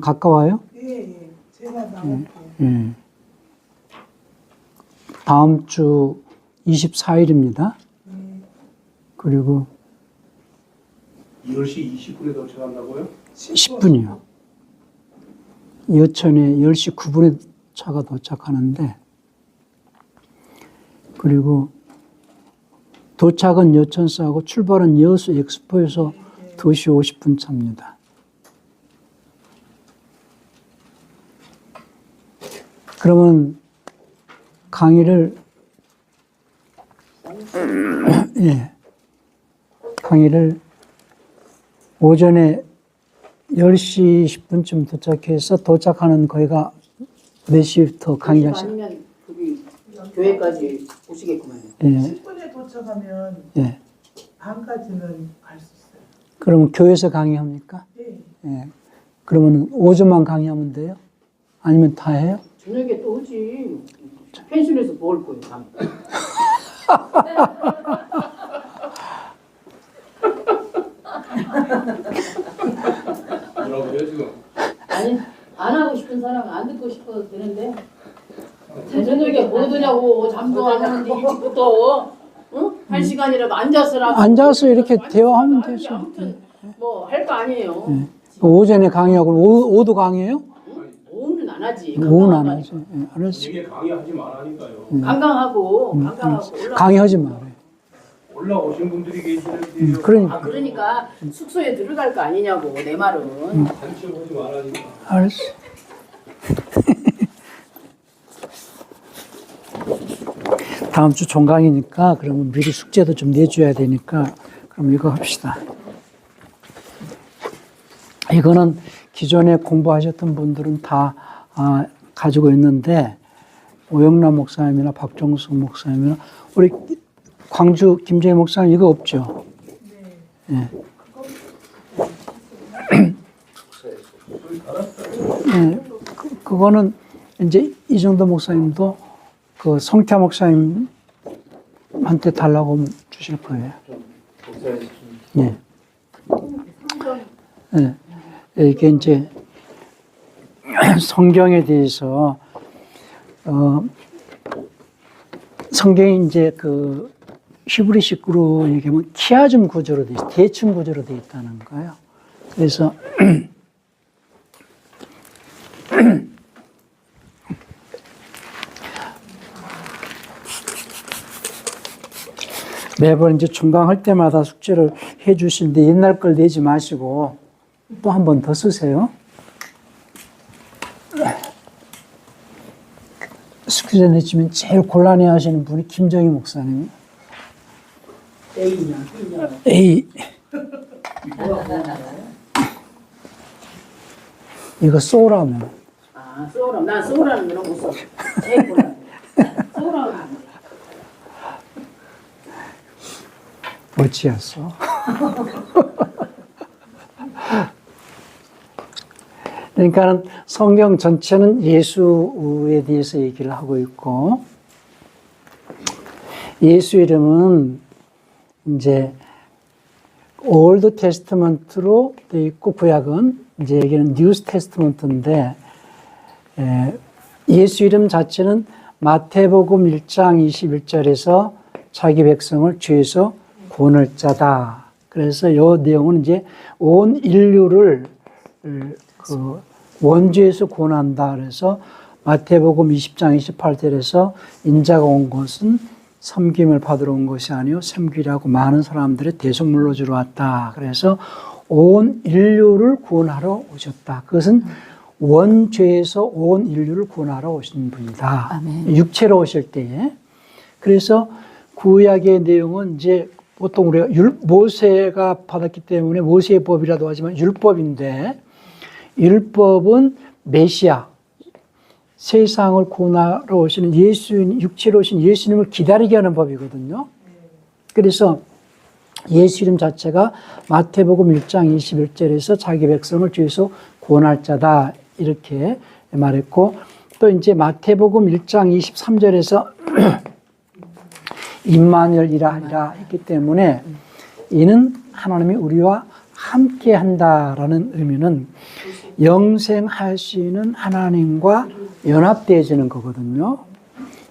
가까워요? 예. 제가 나올게요. 예. 다음 주 24일입니다. 그리고 10시 20분에 도착한다고요? 10분이요. 여천에 10시 9분에 차가 도착하는데, 그리고 도착은 여천사하고 출발은 여수 엑스포에서 2시 50분 차입니다. 그러면 강의를 예, 강의를 오전에 10시 10분쯤 도착해서 도착하는 거기가 몇 시부터 강의하시죠? 아니면 거기 교회까지 오시겠구만요. 예, 10분에 도착하면 예. 반까지는 갈 수 있어요. 그러면 교회에서 강의합니까? 예. 예. 그러면 오전만 강의하면 돼요? 아니면 다 해요? 저녁에 또 오지. 펜션에서 먹을 거예요, 밤에. 뭐라고요 지금? 아니, 안 하고 싶은 사람은 안 듣고 싶어도 되는데. 저녁에 뭐 드냐고 잠도 안 오는데 일찍부터 응? 1시간이라도 앉아서라도 앉아서 이렇게 대화하면 되죠. 아무튼 뭐 할 거 아니에요. 오전에 강의하고 오도 강의해요? 오후는 안 하지. 오후는 안 하죠. 예, 알았어요. 이게 강의하지 말라니까요. 강강하고 강의하지 말아요. 올라오신 분들이 계시는데 그러니까. 그러니까 숙소에 들어갈 거 아니냐고 내 말은. 단체 보지 말라니까. 알았어. 다음 주 종강이니까 그러면 미리 숙제도 좀 내줘야 되니까 그럼 이거 합시다. 이거는 기존에 공부하셨던 분들은 다 가지고 있는데 오영남 목사님이나 박종숙 목사님이나 우리 광주 김재희 목사님 이거 없죠? 네. 네. 그거는 이제 이정도 목사님도 그 성태 목사님한테 달라고 하면 주실 거예요. 네. 네. 이게 이제 성경에 대해서 성경이 이제 그 히브리식으로 얘기하면 키아즘 구조로 돼 있어, 대칭 구조로 돼 있다는 거예요. 그래서 매번 이제 중강할 때마다 숙제를 해 주시는데 옛날 걸 내지 마시고 또 한 번 더 쓰세요. 숙제 내시면 제일 곤란해 하시는 분이 김정희 목사님. A. 이거 쏘라면. 아, 쏘라. 난 쏘라는 거는 못 써. 제일 곤란해. 쏘라는 어찌했어? 그러니까 성경 전체는 예수에 대해서 얘기를 하고 있고, 예수 이름은 이제 올드 테스트먼트로 되어 있고, 구약은 이제 여기는 뉴 테스트먼트인데, 예수 이름 자체는 마태복음 1장 21절에서 자기 백성을 죄에서 구원할 자다. 그래서 이 내용은 이제 온 인류를 그 원죄에서 구원한다. 그래서 마태복음 20장 28절에서 인자가 온 것은 섬김을 받으러 온 것이 아니요 섬기려고 많은 사람들의 대속물로 주러 왔다. 그래서 온 인류를 구원하러 오셨다. 그것은 원죄에서 온 인류를 구원하러 오신 분이다. 아멘. 육체로 오실 때에. 그래서 구약의 내용은 이제 보통 우리가 모세가 받았기 때문에 모세의 법이라도 하지만 율법인데, 율법은 메시아, 세상을 구원하러 오시는 예수님, 육체로 오신 예수님을 기다리게 하는 법이거든요. 그래서 예수 이름 자체가 마태복음 1장 21절에서 자기 백성을 죄에서 구원할 자다. 이렇게 말했고, 또 이제 마태복음 1장 23절에서 임마누엘이라 하리라 했기 때문에 이는 하나님이 우리와 함께 한다라는 의미는 영생하시는 하나님과 연합되어지는 거거든요.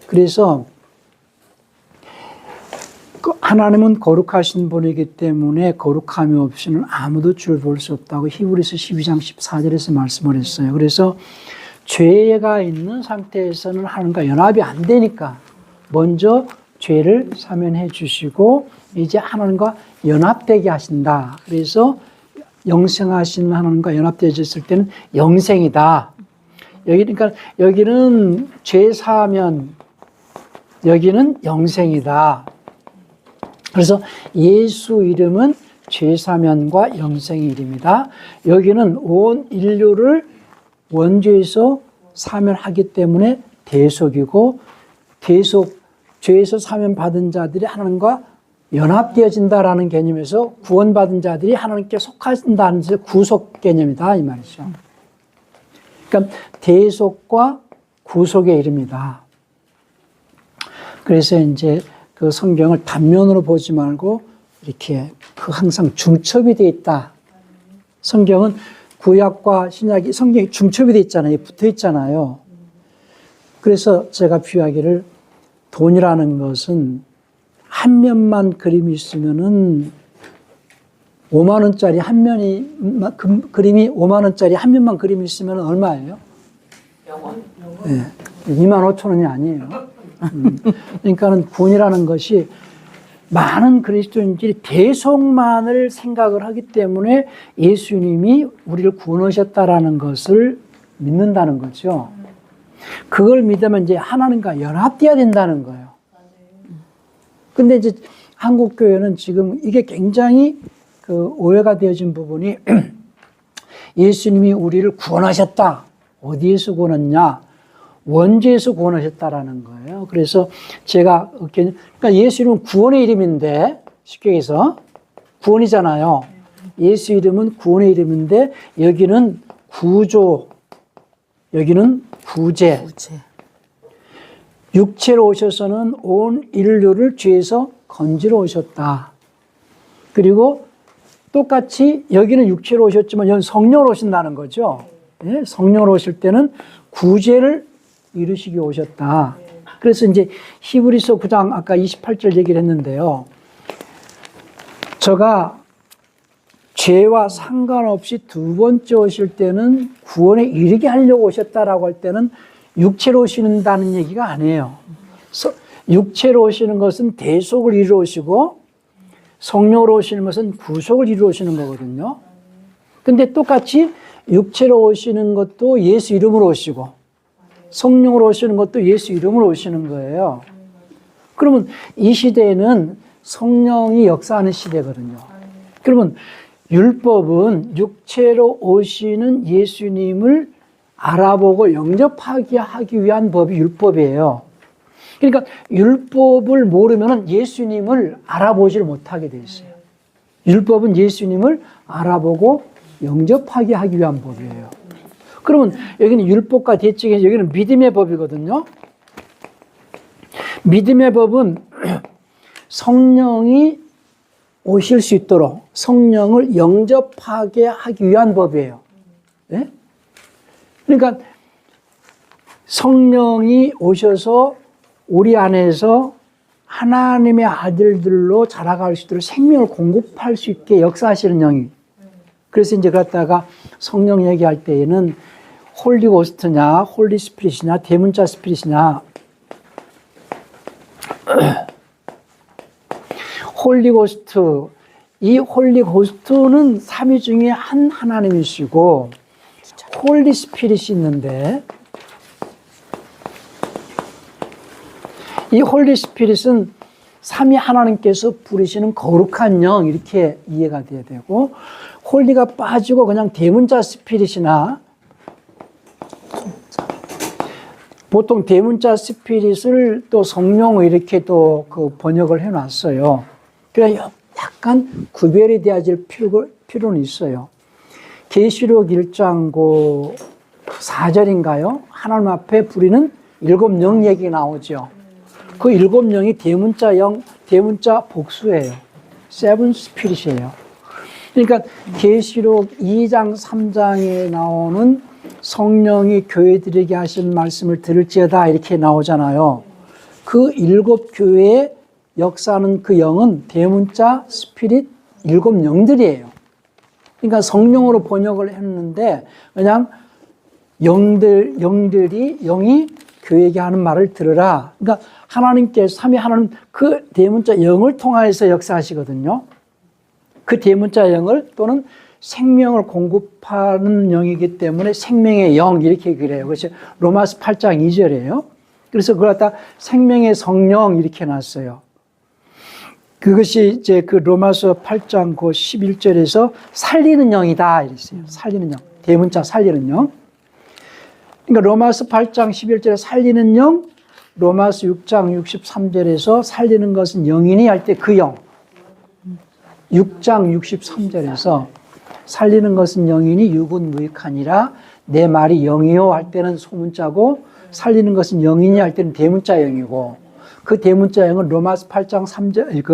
그래서 하나님은 거룩하신 분이기 때문에 거룩함이 없이는 아무도 주를 볼 수 없다고 히브리서 12장 14절에서 말씀을 했어요. 그래서 죄가 있는 상태에서는 하나님과 연합이 안 되니까 먼저 죄를 사면해 주시고 이제 하나님과 연합되게 하신다. 그래서 영생하신 하나님과 연합되어졌을 때는 영생이다. 그러니까 여기는 죄 사면, 여기는 영생이다. 그래서 예수 이름은 죄 사면과 영생의 이름이다. 여기는 온 인류를 원죄에서 사면하기 때문에 대속이고, 죄에서 사면 받은 자들이 하나님과 연합되어진다라는 개념에서 구원받은 자들이 하나님께 속하신다는 구속 개념이다 이 말이죠. 그러니까 대속과 구속의 이름이다. 그래서 이제 그 성경을 단면으로 보지 말고 이렇게 항상 중첩이 되어 있다. 성경은 구약과 신약이 성경이 중첩이 되어 있잖아요. 붙어 있잖아요. 그래서 제가 비유하기를 돈이라는 것은 한 면만 그림이 있으면은 5만 원짜리 한 면이 그림이 5만 원짜리 한 면만 그림이 있으면 얼마예요? 네, 2만 5천 원이 아니에요. 그러니까는 구원이라는 것이 많은 그리스도인들이 대속만을 생각을 하기 때문에 예수님이 우리를 구원하셨다라는 것을 믿는다는 거죠. 그걸 믿으면 이제 하나님과 연합되어야 된다는 거예요. 근데 이제 한국 교회는 지금 이게 굉장히 그 오해가 되어진 부분이 예수님이 우리를 구원하셨다. 어디에서 구원했냐? 원죄에서 구원하셨다라는 거예요. 그래서 제가 그러니까 예수 이름은 구원의 이름인데 쉽게 해서 구원이잖아요. 예수 이름은 구원의 이름인데 여기는 구조, 여기는 구제. 육체로 오셔서는 온 인류를 죄에서 건지러 오셨다. 그리고 똑같이 여기는 육체로 오셨지만 여기는 성령으로 오신다는 거죠. 네? 성령으로 오실 때는 구제를 이루시기 오셨다. 그래서 이제 히브리서 9장 아까 28절 얘기를 했는데요. 저가 죄와 상관없이 두 번째 오실 때는 구원에 이르게 하려고 오셨다라고 할 때는 육체로 오신다는 얘기가 아니에요. 육체로 오시는 것은 대속을 이루어 오시고 성령으로 오시는 것은 구속을 이루어 오시는 거거든요. 근데 똑같이 육체로 오시는 것도 예수 이름으로 오시고 성령으로 오시는 것도 예수 이름으로 오시는 거예요. 그러면 이 시대에는 성령이 역사하는 시대거든요. 그러면 율법은 육체로 오시는 예수님을 알아보고 영접하게 하기 위한 법이 율법이에요. 그러니까 율법을 모르면 예수님을 알아보지를 못하게 돼 있어요. 율법은 예수님을 알아보고 영접하게 하기 위한 법이에요. 그러면 여기는 율법과 대칭해서 여기는 믿음의 법이거든요. 믿음의 법은 성령이 오실 수 있도록 성령을 영접하게 하기 위한 법이에요. 네? 그러니까 성령이 오셔서 우리 안에서 하나님의 아들들로 자라갈 수 있도록 생명을 공급할 수 있게 역사하시는 영이. 그래서 이제 그랬다가 성령 얘기할 때에는 홀리고스트냐, 홀리스피릿이냐, 대문자 스피릿이냐. 홀리고스트, 이 홀리고스트는 삼위 중에 한 하나님이시고 홀리스피릿이 있는데 이 홀리스피릿은 삼위 하나님께서 부르시는 거룩한 영 이렇게 이해가 돼야 되고 홀리가 빠지고 그냥 대문자 스피릿이나 보통 대문자 스피릿을 또 성령 이렇게 또 그 번역을 해놨어요. 그래서 약간 구별이 되어질 필요는 있어요. 계시록 1장 4절인가요? 하나님 앞에 부리는 7영 얘기 나오죠. 그 7영이 대문자 복수예요. 세븐 스피릿이에요. 그러니까 계시록 2장 3장에 나오는 성령이 교회들에게 하신 말씀을 들을지어다 이렇게 나오잖아요. 그 7교회의 역사하는 그 영은 대문자 스피릿 7 영들이에요. 그러니까 성령으로 번역을 했는데 그냥 영이 교회에게 하는 말을 들으라. 그러니까 하나님께서 삼위 하나님 그 대문자 영을 통하여서 역사하시거든요. 그 대문자 영을 또는 생명을 공급하는 영이기 때문에 생명의 영 이렇게 그래요. 그것이 로마서 8장 2절이에요. 그래서 그걸 갖다 생명의 성령 이렇게 놨어요. 그것이 이제 그 로마서 8장 그 11절에서 살리는 영이다 이랬어요. 살리는 영. 대문자 살리는 영. 그러니까 로마서 8장 11절에 살리는 영, 로마서 6장 63절에서 살리는 것은 영이니 할 때 그 영. 6장 63절에서 살리는 것은 영이니 육은 무익하니라 내 말이 영이요 할 때는 소문자고 살리는 것은 영이니 할 때는 대문자 영이고 그 대문자 영은 로마서 8장 3절,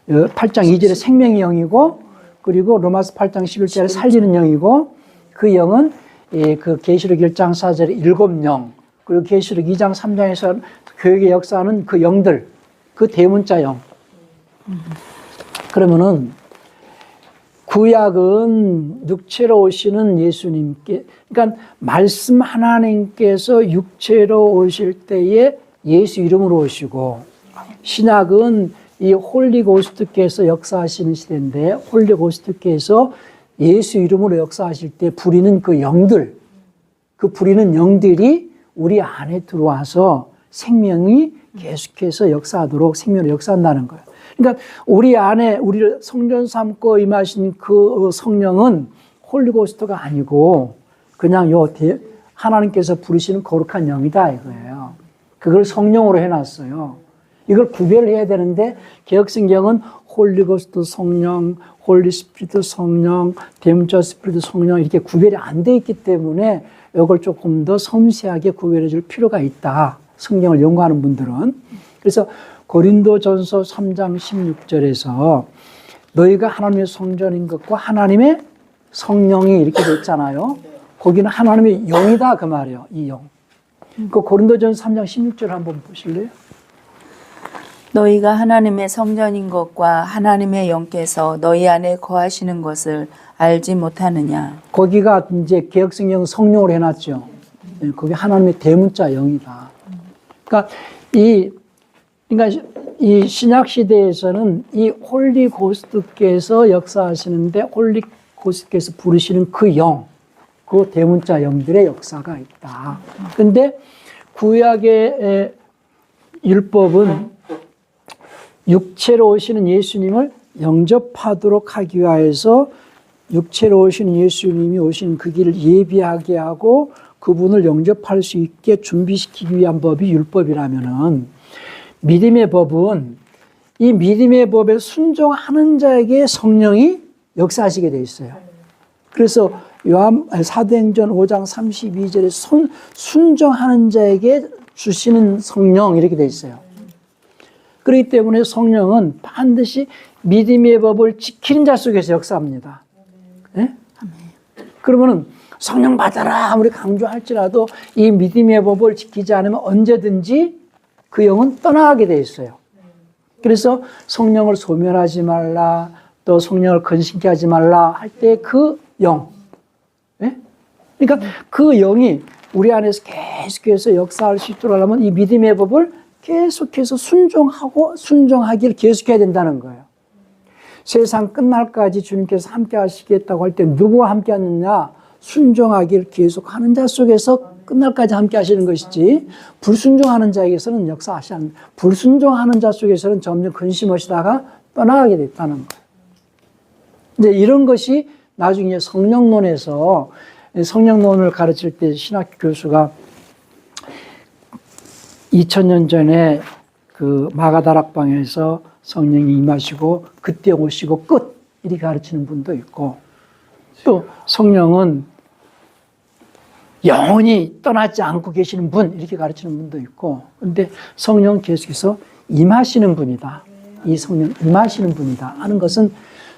8장 2절에 생명의 영이고 그리고 로마서 8장 11절에 살리는 영이고 그 영은 그 계시록 1장 4절에 7 영 그리고 계시록 2장 3장에서 교회의 역사하는 그 영들 그 대문자 영. 그러면은 구약은 육체로 오시는 예수님께, 그러니까 말씀 하나님께서 육체로 오실 때에 예수 이름으로 오시고, 신약은 이 홀리고스트께서 역사하시는 시대인데 홀리고스트께서 예수 이름으로 역사하실 때 부리는 그 영들, 그 부리는 영들이 우리 안에 들어와서 생명이 계속해서 역사하도록 생명을 역사한다는 거예요. 그러니까 우리 안에 우리를 성전 삼고 임하신 그 성령은 홀리고스트가 아니고 그냥 하나님께서 부르시는 거룩한 영이다 이거예요. 그걸 성령으로 해놨어요. 이걸 구별해야 되는데 개역성경은 홀리고스트 성령, 홀리스피리트 성령, 대문자 스피리트 성령 이렇게 구별이 안 돼 있기 때문에 이걸 조금 더 섬세하게 구별해 줄 필요가 있다. 성경을 연구하는 분들은. 그래서 고린도전서 3장 16절에서 너희가 하나님의 성전인 것과 하나님의 성령이 이렇게 됐잖아요. 거기는 하나님의 영이다 그 말이에요. 이 영. 그 고린도전서 3장 16절 한번 보실래요? 너희가 하나님의 성전인 것과 하나님의 영께서 너희 안에 거하시는 것을 알지 못하느냐. 거기가 이제 개역성경 성령으로 해놨죠. 거기 하나님의 대문자 영이다. 그러니까 이 신약 시대에서는 이 홀리 고스트께서 역사하시는데 홀리 고스트께서 부르시는 그 영, 그 대문자 영들의 역사가 있다. 근데 구약의 율법은 육체로 오시는 예수님을 영접하도록 하기 위해서 육체로 오시는 예수님이 오신 그 길을 예비하게 하고 그분을 영접할 수 있게 준비시키기 위한 법이 율법이라면은 믿음의 법은 이 믿음의 법에 순종하는 자에게 성령이 역사하시게 돼 있어요. 그래서 사도행전 5장 32절에 순종하는 자에게 주시는 성령 이렇게 돼 있어요. 그렇기 때문에 성령은 반드시 믿음의 법을 지키는 자 속에서 역사합니다. 네? 그러면은 성령 받아라 아무리 강조할지라도 이 믿음의 법을 지키지 않으면 언제든지 그 영은 떠나가게 돼 있어요. 그래서 성령을 소멸하지 말라, 또 성령을 근심케 하지 말라 할 때 그 영. 네? 그러니까 그 영이 우리 안에서 계속해서 역사할 수 있도록 하려면 이 믿음의 법을 계속해서 순종하기를 계속해야 된다는 거예요. 세상 끝날까지 주님께서 함께 하시겠다고 할 때 누구와 함께 하느냐? 순종하기를 계속하는 자 속에서 끝날까지 함께 하시는 것이지 불순종하는 자에게서는 역사하시지 않는다. 불순종하는 자 속에서는 점점 근심하시다가 떠나가게 됐다는 거예요. 이제 이런 것이 나중에 성령론에서 성령론을 가르칠 때 신학 교수가 2000년 전에 그 마가다락방에서 성령이 임하시고 그때 오시고 끝 이렇게 가르치는 분도 있고 또 성령은 영원히 떠나지 않고 계시는 분 이렇게 가르치는 분도 있고 그런데 성령 계속해서 임하시는 분이다. 이 성령 임하시는 분이다 하는 것은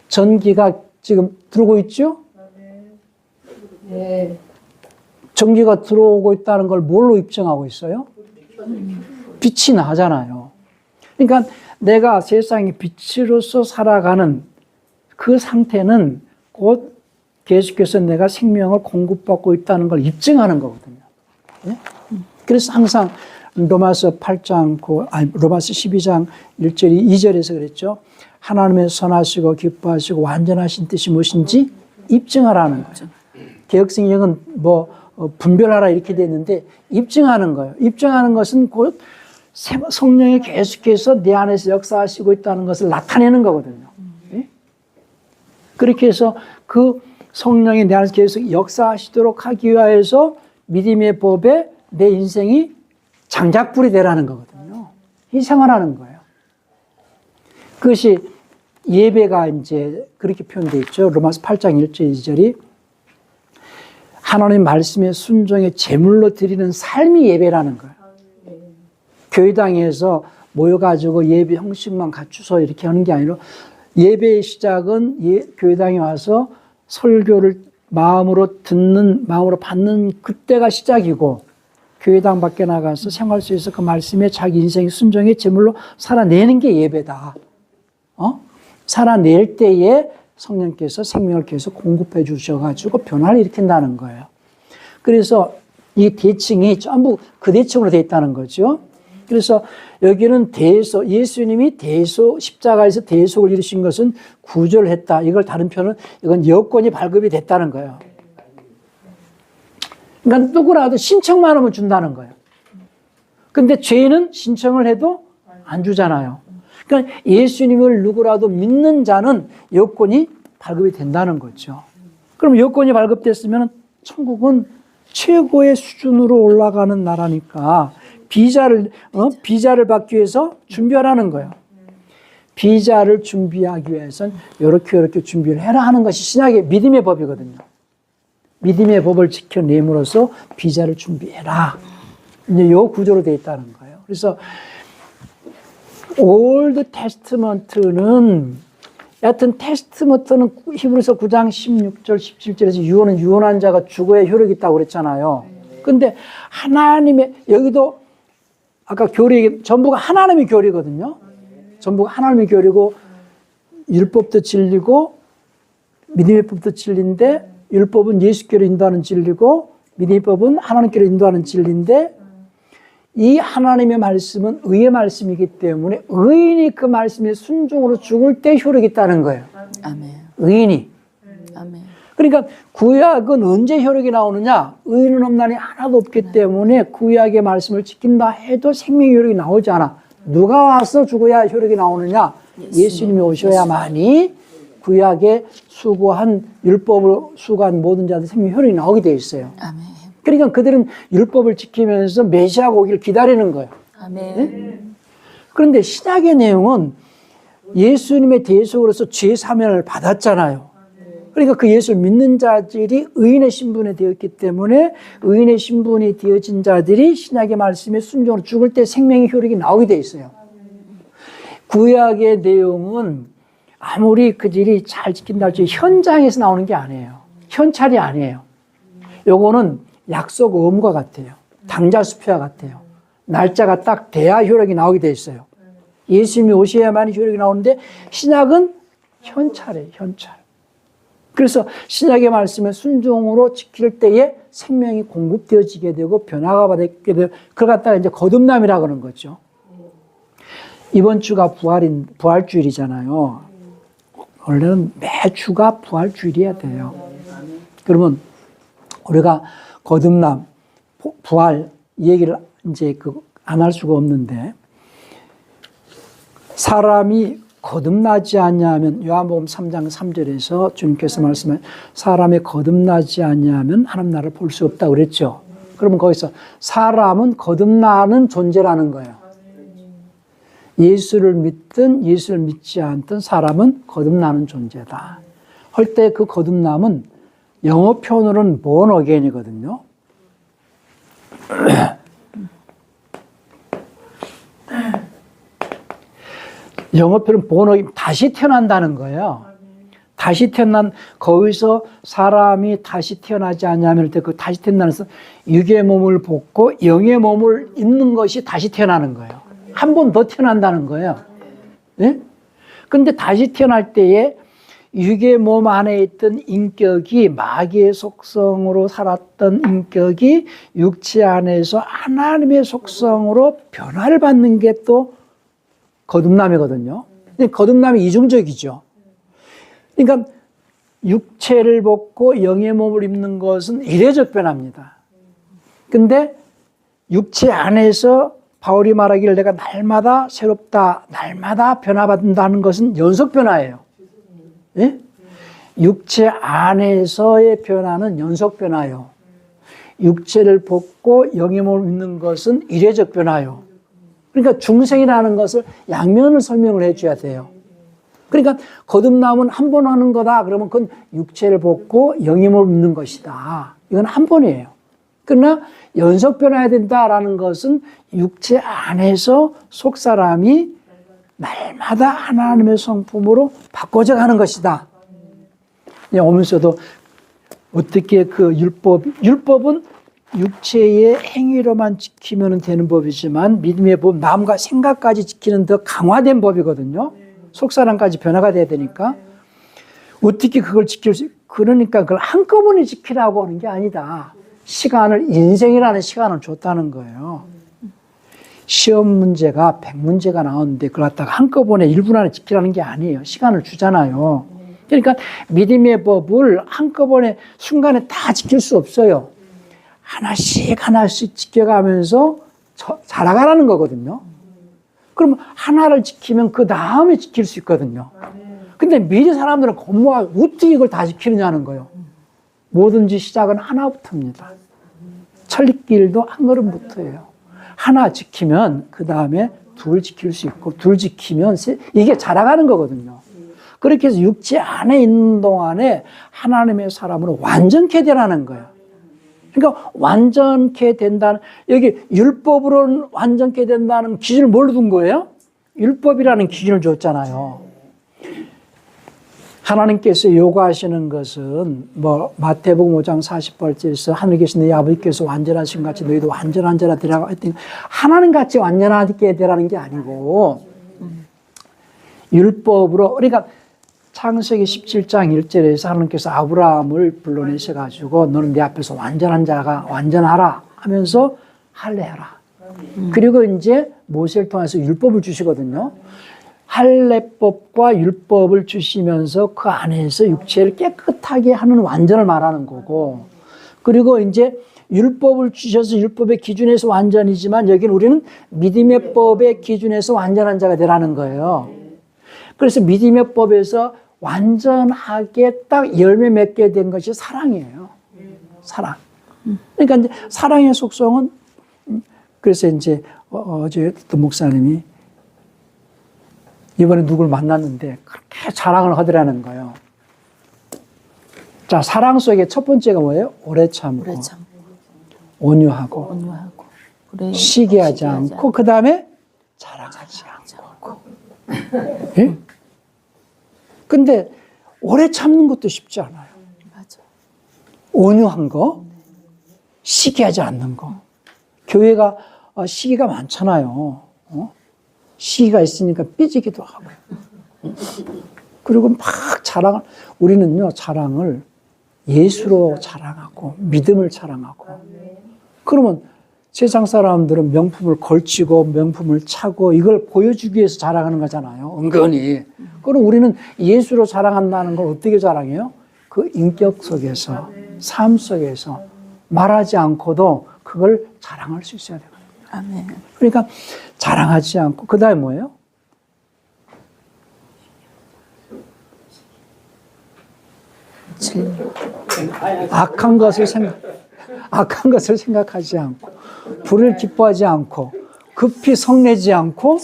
전기가 지금 들어오고 있죠? 네. 전기가 들어오고 있다는 걸 뭘로 입증하고 있어요? 빛이 나잖아요. 그러니까 내가 세상의 빛으로서 살아가는 그 상태는 곧 계속해서 내가 생명을 공급받고 있다는 걸 입증하는 거거든요. 예? 그래서 항상 로마서 8장, 로마서 12장 1절, 2절에서 그랬죠. 하나님의 선하시고 기뻐하시고 완전하신 뜻이 무엇인지 입증하라는 거죠. 개혁성경은 분별하라 이렇게 됐는데 입증하는 거예요. 입증하는 것은 곧 성령이 계속해서 내 안에서 역사하시고 있다는 것을 나타내는 거거든요. 예? 그렇게 해서 그 성령이 내 안에서 계속 역사하시도록 하기 위해서 믿음의 법에 내 인생이 장작불이 되라는 거거든요. 희생하라는 거예요. 그것이 예배가 이제 그렇게 표현되어 있죠. 로마서 8장 1절 2절이 하나님 말씀에 순종의 제물로 드리는 삶이 예배라는 거예요. 교회당에서 모여가지고 예배 형식만 갖추서 이렇게 하는 게 아니라 예배의 시작은 교회당에 와서 설교를 마음으로 듣는, 마음으로 받는 그때가 시작이고 교회당 밖에 나가서 생활 속에서 그 말씀에 자기 인생의 순종의 제물로 살아내는 게 예배다. 살아낼 때에 성령께서 생명을 계속 공급해 주셔가지고 변화를 일으킨다는 거예요. 그래서 이 대칭이 전부 그 대칭으로 되어 있다는 거죠. 그래서 여기는 대속, 예수님이 대속, 십자가에서 대속을 이루신 것은 구조를 했다. 이걸 다른 표현은 이건 여건이 발급이 됐다는 거예요. 그러니까 누구라도 신청만 하면 준다는 거예요. 근데 죄인은 신청을 해도 안 주잖아요. 그러니까 예수님을 누구라도 믿는 자는 여건이 발급이 된다는 거죠. 그럼 여건이 발급됐으면 천국은 최고의 수준으로 올라가는 나라니까 비자를 받기 위해서 준비하라는 거예요. 비자를 준비하기 위해서는 이렇게 준비를 해라 하는 것이 신약의 믿음의 법이거든요. 믿음의 법을 지켜냄으로써 비자를 준비해라. 이제 요 구조로 되어 있다는 거예요. 그래서 올드 테스트먼트는 여하튼 테스트먼트는 히브리서 9장 16절 17절에서 유언은 유언한 자가 죽어야 효력이 있다고 그랬잖아요. 근데 하나님의 여기도 아까 교리 전부가 하나님의 교리거든요. 전부가 하나님의 교리고 율법도 진리고 믿음의 법도 진리인데 율법은 예수께로 인도하는 진리고 믿음의 법은 하나님께로 인도하는 진리인데 이 하나님의 말씀은 의의 말씀이기 때문에 의인이 그 말씀에 순종으로 죽을 때 효력이 있다는 거예요. 아멘. 의인이. 아멘. 그러니까 구약은 언제 효력이 나오느냐? 의인은 없나니 하나도 없기 때문에 구약의 말씀을 지킨다 해도 생명의 효력이 나오지 않아. 누가 와서 죽어야 효력이 나오느냐? 예수님이 오셔야만이 구약에 수고한 율법을 수고한 모든 자들 생명의 효력이 나오게 되어 있어요. 아멘. 그러니까 그들은 율법을 지키면서 메시아가 오기를 기다리는 거예요. 아멘. 네? 그런데 신약의 내용은 예수님의 대속으로서 죄 사면을 받았잖아요. 그러니까 그 예수를 믿는 자들이 의인의 신분이 되었기 때문에 의인의 신분이 되어진 자들이 신약의 말씀에 순종으로 죽을 때 생명의 효력이 나오게 돼 있어요. 구약의 내용은 아무리 그들이 잘 지킨다 할지 현장에서 나오는 게 아니에요. 현찰이 아니에요. 요거는 약속 의무와 같아요. 당자 수표와 같아요. 날짜가 딱 돼야 효력이 나오게 돼 있어요. 예수님이 오셔야만이 효력이 나오는데 신약은 현찰이에요. 현찰. 그래서 신약의 말씀에 순종으로 지킬 때에 생명이 공급되어지게 되고 변화가 받게 되고 그걸 갖다가 이제 거듭남이라고 하는 거죠. 이번 주가 부활주일이잖아요. 원래는 매주가 부활주일이어야 돼요. 그러면 우리가 거듭남, 부활 이 얘기를 이제 안 할 수가 없는데 사람이 거듭나지 않냐면 요한복음 3장 3절에서 주님께서 말씀하신 사람이 거듭나지 않냐면 하나님 나라를 볼 수 없다고 그랬죠. 그러면 거기서 사람은 거듭나는 존재라는 거예요. 예수를 믿든 예수를 믿지 않든 사람은 거듭나는 존재다. 할 때 그 거듭남은 영어 표현으로는 born again이거든요. 영어 표현 born again, 다시 태어난다는 거예요. 다시 태어난 거기서 사람이 다시 태어나지 않냐면 그 다시 태어나는 것은 육의 몸을 벗고 영의 몸을 입는 것이 다시 태어나는 거예요. 한 번 더 태어난다는 거예요. 예? 근데 다시 태어날 때에 육의 몸 안에 있던 인격이 마귀의 속성으로 살았던 인격이 육체 안에서 하나님의 속성으로 변화를 받는 게 또 거듭남이거든요. 거듭남이 이중적이죠. 그러니까 육체를 벗고 영의 몸을 입는 것은 이례적 변화입니다. 근데 육체 안에서 바울이 말하기를 내가 날마다 새롭다, 날마다 변화받는다는 것은 연속 변화예요. 예? 육체 안에서의 변화는 연속 변화요. 육체를 벗고 영의 몸을 입는 것은 이례적 변화요. 그러니까 중생이라는 것을 양면을 설명을 해줘야 돼요. 그러니까 거듭남은 한 번 하는 거다. 그러면 그건 육체를 벗고 영의 몸을 입는 것이다. 이건 한 번이에요. 그러나 연속 변화해야 된다라는 것은 육체 안에서 속사람이 날마다 하나님의 성품으로 바꿔져 가는 것이다. 오면서도 어떻게 그 율법은 육체의 행위로만 지키면 되는 법이지만 믿음의 법, 마음과 생각까지 지키는 더 강화된 법이거든요. 속사람까지 변화가 돼야 되니까. 어떻게 그걸 지킬 수, 그러니까 그걸 한꺼번에 지키라고 하는 게 아니다. 시간을, 인생이라는 시간을 줬다는 거예요. 시험 문제가 100문제가 나오는데 그걸 갖다가 한꺼번에 1분 안에 지키라는 게 아니에요. 시간을 주잖아요. 그러니까 믿음의 법을 한꺼번에 순간에 다 지킬 수 없어요. 하나씩 지켜가면서 자라가라는 거거든요. 그럼 하나를 지키면 그 다음에 지킬 수 있거든요. 근데 미리 사람들은 겁모아 어떻게 이걸 다 지키느냐는 거예요. 뭐든지 시작은 하나부터입니다. 천리길도 한 걸음부터예요. 하나 지키면 그 다음에 둘 지킬 수 있고 둘 지키면 이게 자라가는 거거든요. 그렇게 해서 육체 안에 있는 동안에 하나님의 사람으로 완전케 되라는 거예요. 그러니까 완전케 된다는, 여기 율법으로는 완전케 된다는 기준을 뭘로 둔 거예요? 율법이라는 기준을 줬잖아요. 하나님께서 요구하시는 것은 뭐 마태복음 5장 48절에서 하늘에 계신 너희 아버지께서 완전하신 같이 너희도 완전한 자라 되라고 했더니 하나님 같이 완전하게 되라는 게 아니고 율법으로, 그러니까 창세기 17장 1절에서 하나님께서 아브라함을 불러내셔가지고 너는 내 앞에서 완전한 자가 완전하라 하면서 할례하라. 그리고 이제 모세를 통해서 율법을 주시거든요. 할례법과 율법을 주시면서 그 안에서 육체를 깨끗하게 하는 완전을 말하는 거고, 그리고 이제 율법을 주셔서 율법의 기준에서 완전이지만 여기는 우리는 믿음의 법의 기준에서 완전한 자가 되라는 거예요. 그래서 믿음의 법에서 완전하게 딱 열매 맺게 된 것이 사랑이에요. 사랑. 그러니까 이제 사랑의 속성은, 그래서 이제 어제 어떤 목사님이 이번에 누굴 만났는데 그렇게 자랑을 하더라는 거예요. 자, 사랑 속의 첫 번째가 뭐예요? 오래 참고, 온유하고, 시기하지 않고, 그 다음에 자랑하지 않고. 예? 근데 오래 참는 것도 쉽지 않아요. 맞아. 온유한 거, 시기하지 않는 거. 교회가 시기가 많잖아요. 시기가 있으니까 삐지기도 하고. 그리고 막 자랑을, 우리는요, 자랑을 예수로 자랑하고, 믿음을 자랑하고. 그러면 세상 사람들은 명품을 걸치고, 명품을 차고, 이걸 보여주기 위해서 자랑하는 거잖아요. 은근히. 그럼 우리는 예수로 자랑한다는 걸 어떻게 자랑해요? 그 인격 속에서, 삶 속에서 말하지 않고도 그걸 자랑할 수 있어야 되거든요. 아멘. 그러니까 자랑하지 않고, 그 다음에 뭐예요? 악한 것을 생각하지 않고, 불을 기뻐하지 않고, 급히 성내지 않고,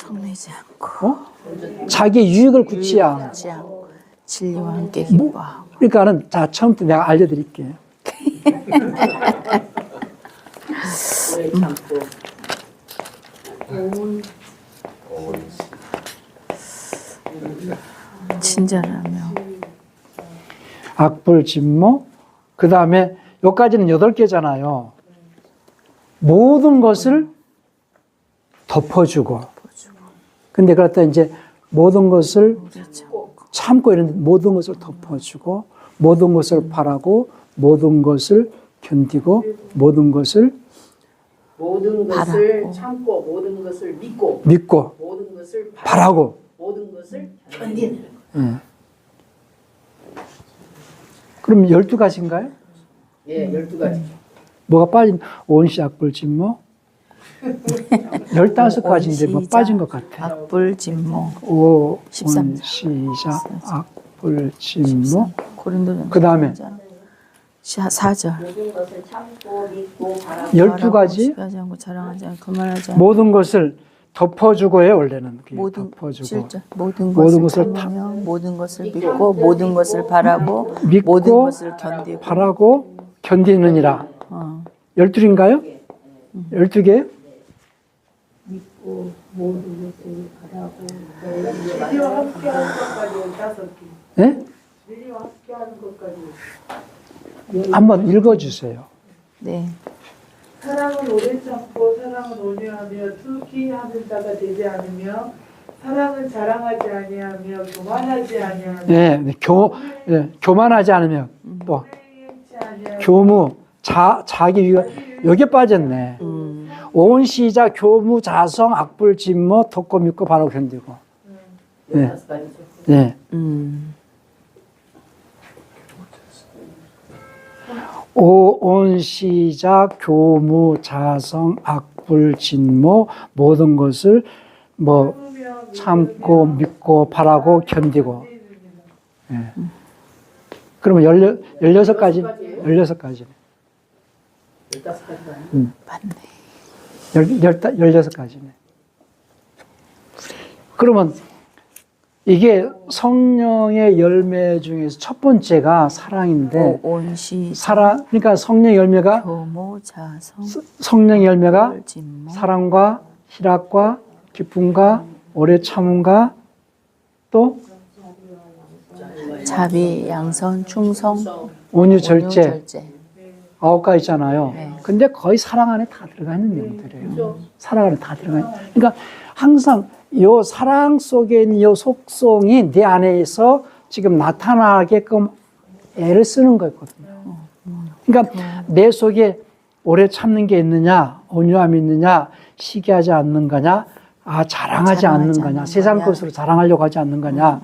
자기 유익을 굳지 않고, 진리와 함께 기뻐하고. 그러니까는, 자, 처음부터 내가 알려드릴게요. 친절하며 악불, 진모. 그 다음에 여기까지는 8개잖아요. 모든 것을 덮어주고. 근데 그렇다 이제 모든 것을 참고 이런 모든 것을 덮어주고, 모든 것을 바라고, 모든 것을 견디고, 모든 것을 참고 모든 것을 믿고 모든 것을 바라고. 모든 것을 견디는 예. 그럼 12가지인가요? 예, 12가지. 뭐가 빠진, 온시, 악불, 진모? 15가지인데 뭐 빠진 것 같아. 악불, 진모. 오, 13장. 온, 시작, 악불, 진모. 고린도전. 그 다음에 4절. 모든 것을 참고 믿고 바라고 12가지 시기하지 않고 자랑하지 않고 그만하지 않고 모든 것을 덮어주고요, 원래는. 그게 모든 덮어주고. 7절. 모든 모든 것을 것을 참으며 모든 것을 믿고 모든 것을 바라고 믿고, 모든 것을 견디고 바라고, 견디느니라. 12인가요? 12개? 진리와 함께하는 것까지 5개. 네? 진리와 함께하는 것까지. 한번 읽어주세요. 네. 사랑은 오래 참고 사랑은 온유하며 투기 하는 자가 되지 않으며 사랑은 자랑하지 아니하며 교만하지 아니하며 네, 네, 교만하지 않으면 또 행치 아니하며 교무, 자기 위가 여기에 빠졌네. 온 시자, 교무, 자성, 악불, 진모, 덮고 믿고 바라고 견디고. 네. 15가지죠. 네. 온 시작, 교무, 자성, 악불, 진모, 모든 것을 뭐 참고 믿고 바라고 견디고. 예. 그러면 16가지? 16가지. 15가지가 맞네. 16가지네. 그러면 이게 성령의 열매 중에서 첫 번째가 사랑인데, 온시 그러니까 성령의 열매가, 교모 자성 성령의 열매가 악불, 진모 사랑과 희락과 기쁨과 오래 참음과 또 자비 양선 충성 온유 절제 절제 9가지 있잖아요. 네. 근데 거의 사랑 안에 다 들어가 있는 내용들이에요. 사랑 안에 다 들어가 있는. 그러니까 항상 요 사랑 속에 있는 요 속성이 내 안에서 지금 나타나게끔 애를 쓰는 거거든요. 그러니까 내 속에 오래 참는 게 있느냐, 온유함이 있느냐, 시기하지 않는 거냐, 자랑하지 않는 거냐, 세상 것으로 자랑하려고 하지 않는 거냐,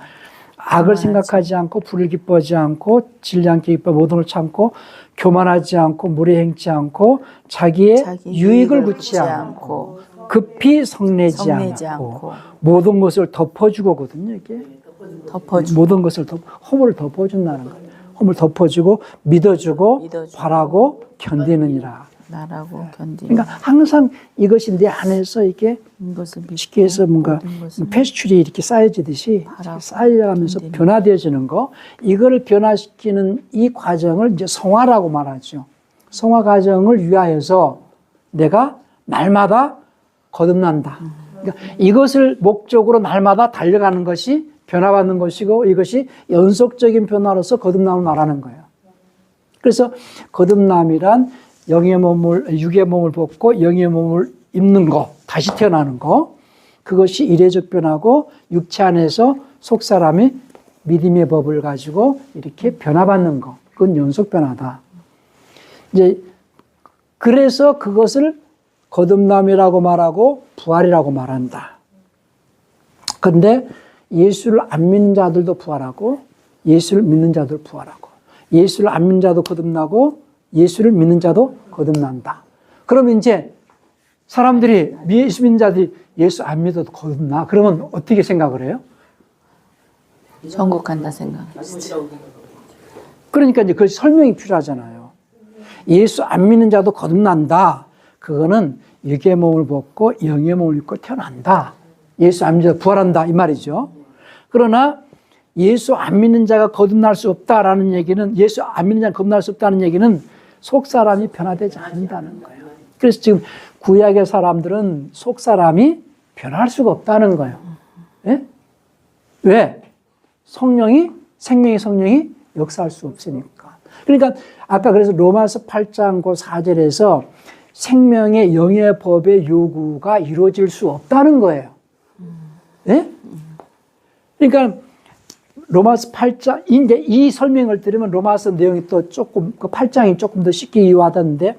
악을 생각하지 않고 불을 기뻐하지 않고 진리 않게 기뻐 모든 걸 참고 교만하지 않고 무례 행치 않고 자기의 유익을 굳지 않고 급히 성내지 않고 모든 것을 덮어주거든요. 이게 덮어주고 모든 것을 허물을 덮어준다는 거예요. 허물 덮어주고 믿어주고 바라고 견디느니라. 나라고 견디고 그러니까 항상 이것이 내 안에서 이게 이것을 믿고 쉽게 해서 뭔가 모든 것을 패스츄리 이렇게 쌓여지듯이 바라고 쌓여가면서 견디는 변화되어지는 거, 이거를 변화시키는 이 과정을 이제 성화라고 말하죠. 성화 과정을 위하여서 내가 날마다 거듭난다. 그러니까 이것을 목적으로 날마다 달려가는 것이 변화받는 것이고 이것이 연속적인 변화로서 거듭남을 말하는 거예요. 그래서 거듭남이란 육의 몸을 벗고 영의 몸을 입는 거, 다시 태어나는 거, 그것이 이례적 변화고 육체 안에서 속사람이 믿음의 법을 가지고 이렇게 변화받는 거, 그건 연속 변화다. 이제 그래서 그것을 거듭남이라고 말하고 부활이라고 말한다. 근데 예수를 안 믿는 자들도 부활하고 예수를 믿는 자들 부활하고 예수를 안 믿는 자도 거듭나고 예수를 믿는 자도 거듭난다. 그러면 이제 사람들이 예수 믿는 자들이 예수 안 믿어도 거듭나. 그러면 어떻게 생각을 해요? 천국 간다 생각. 그러니까 이제 그 설명이 필요하잖아요. 예수 안 믿는 자도 거듭난다. 그거는 육의 몸을 벗고 영의 몸을 입고 태어난다. 예수 안 믿는 자 부활한다 이 말이죠. 그러나 예수 안 믿는 자가 거듭날 수 없다라는 얘기는, 예수 안 믿는 자가 거듭날 수 없다는 얘기는 속사람이 변화되지 않는다는 거예요. 그래서 지금 구약의 사람들은 속사람이 변할 수가 없다는 거예요. 예? 왜? 생명의 성령이 역사할 수 없으니까. 그러니까 아까 그래서 로마서 8장 그 4절에서 생명의 영의 법의 요구가 이루어질 수 없다는 거예요. 예? 그러니까 로마서 8장, 이제 이 설명을 들으면 로마서 내용이 또 조금, 그 8장이 조금 더 쉽게 이해와닿는데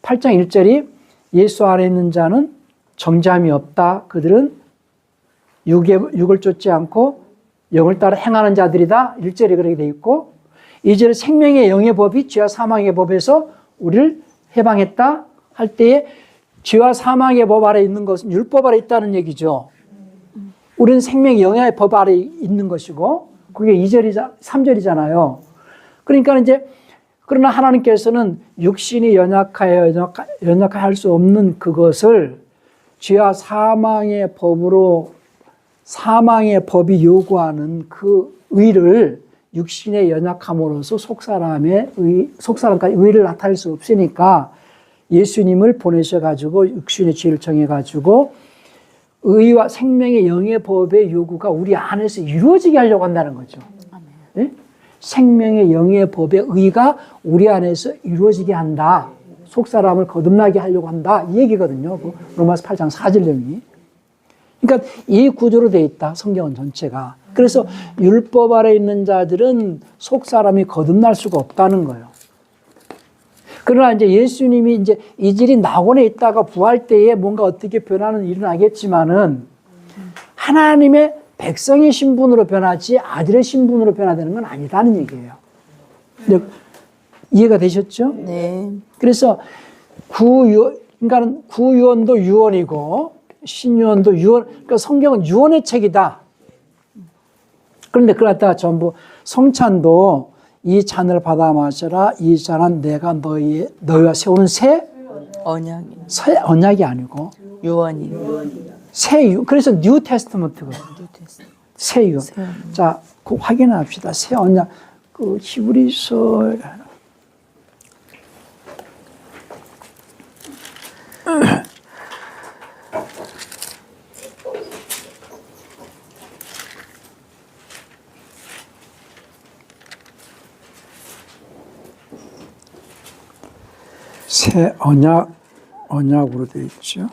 8장 1절이 예수 안에 있는 자는 정죄함이 없다. 그들은 육을 쫓지 않고 영을 따라 행하는 자들이다. 1절에 그렇게 돼 있고 2절에 생명의 영의 법이 죄와 사망의 법에서 우리를 해방했다 할 때에 죄와 사망의 법 아래 있는 것은 율법 아래 있다는 얘기죠. 우리는 생명의 영의 법 아래 있는 것이고 그게 3절이잖아요. 그러니까 이제 그러나 하나님께서는 육신이 연약할 수 없는 그것을 죄와 사망의 법으로 사망의 법이 요구하는 그 의를 육신의 연약함으로써 속사람까지 의를 나타낼 수 없으니까 예수님을 보내셔가지고 육신의 죄를 정해가지고 의와 생명의 영의 법의 요구가 우리 안에서 이루어지게 하려고 한다는 거죠. 네? 생명의 영의 법의 의가 우리 안에서 이루어지게 한다. 속사람을 거듭나게 하려고 한다. 이 얘기거든요. 그 로마서 8장 4절 내용이. 그러니까 이 구조로 되어 있다. 성경은 전체가. 그래서 율법 아래 있는 자들은 속사람이 거듭날 수가 없다는 거예요. 그러나 이제 예수님이 이제 이질이 낙원에 있다가 부활 때에 뭔가 어떻게 변화는 일어나겠지만은 하나님의 백성의 신분으로 변하지 아들의 신분으로 변화되는 건 아니다는 얘기예요. 이해가 되셨죠? 네. 그래서 그러니까 구유언도 유언이고 신유언도 유언, 그러니까 성경은 유언의 책이다. 그런데 그걸 갖다가 전부 성찬도 이 잔을 받아 마셔라. 이 잔은 내가 너희와 세우는 새 언약이 아니고 유언이. 그래서 뉴 테스트먼트거든요. 새 유언. 자, 그 확인합시다. 새 언약. 그 히브리서 새 언약으로 되어 있죠.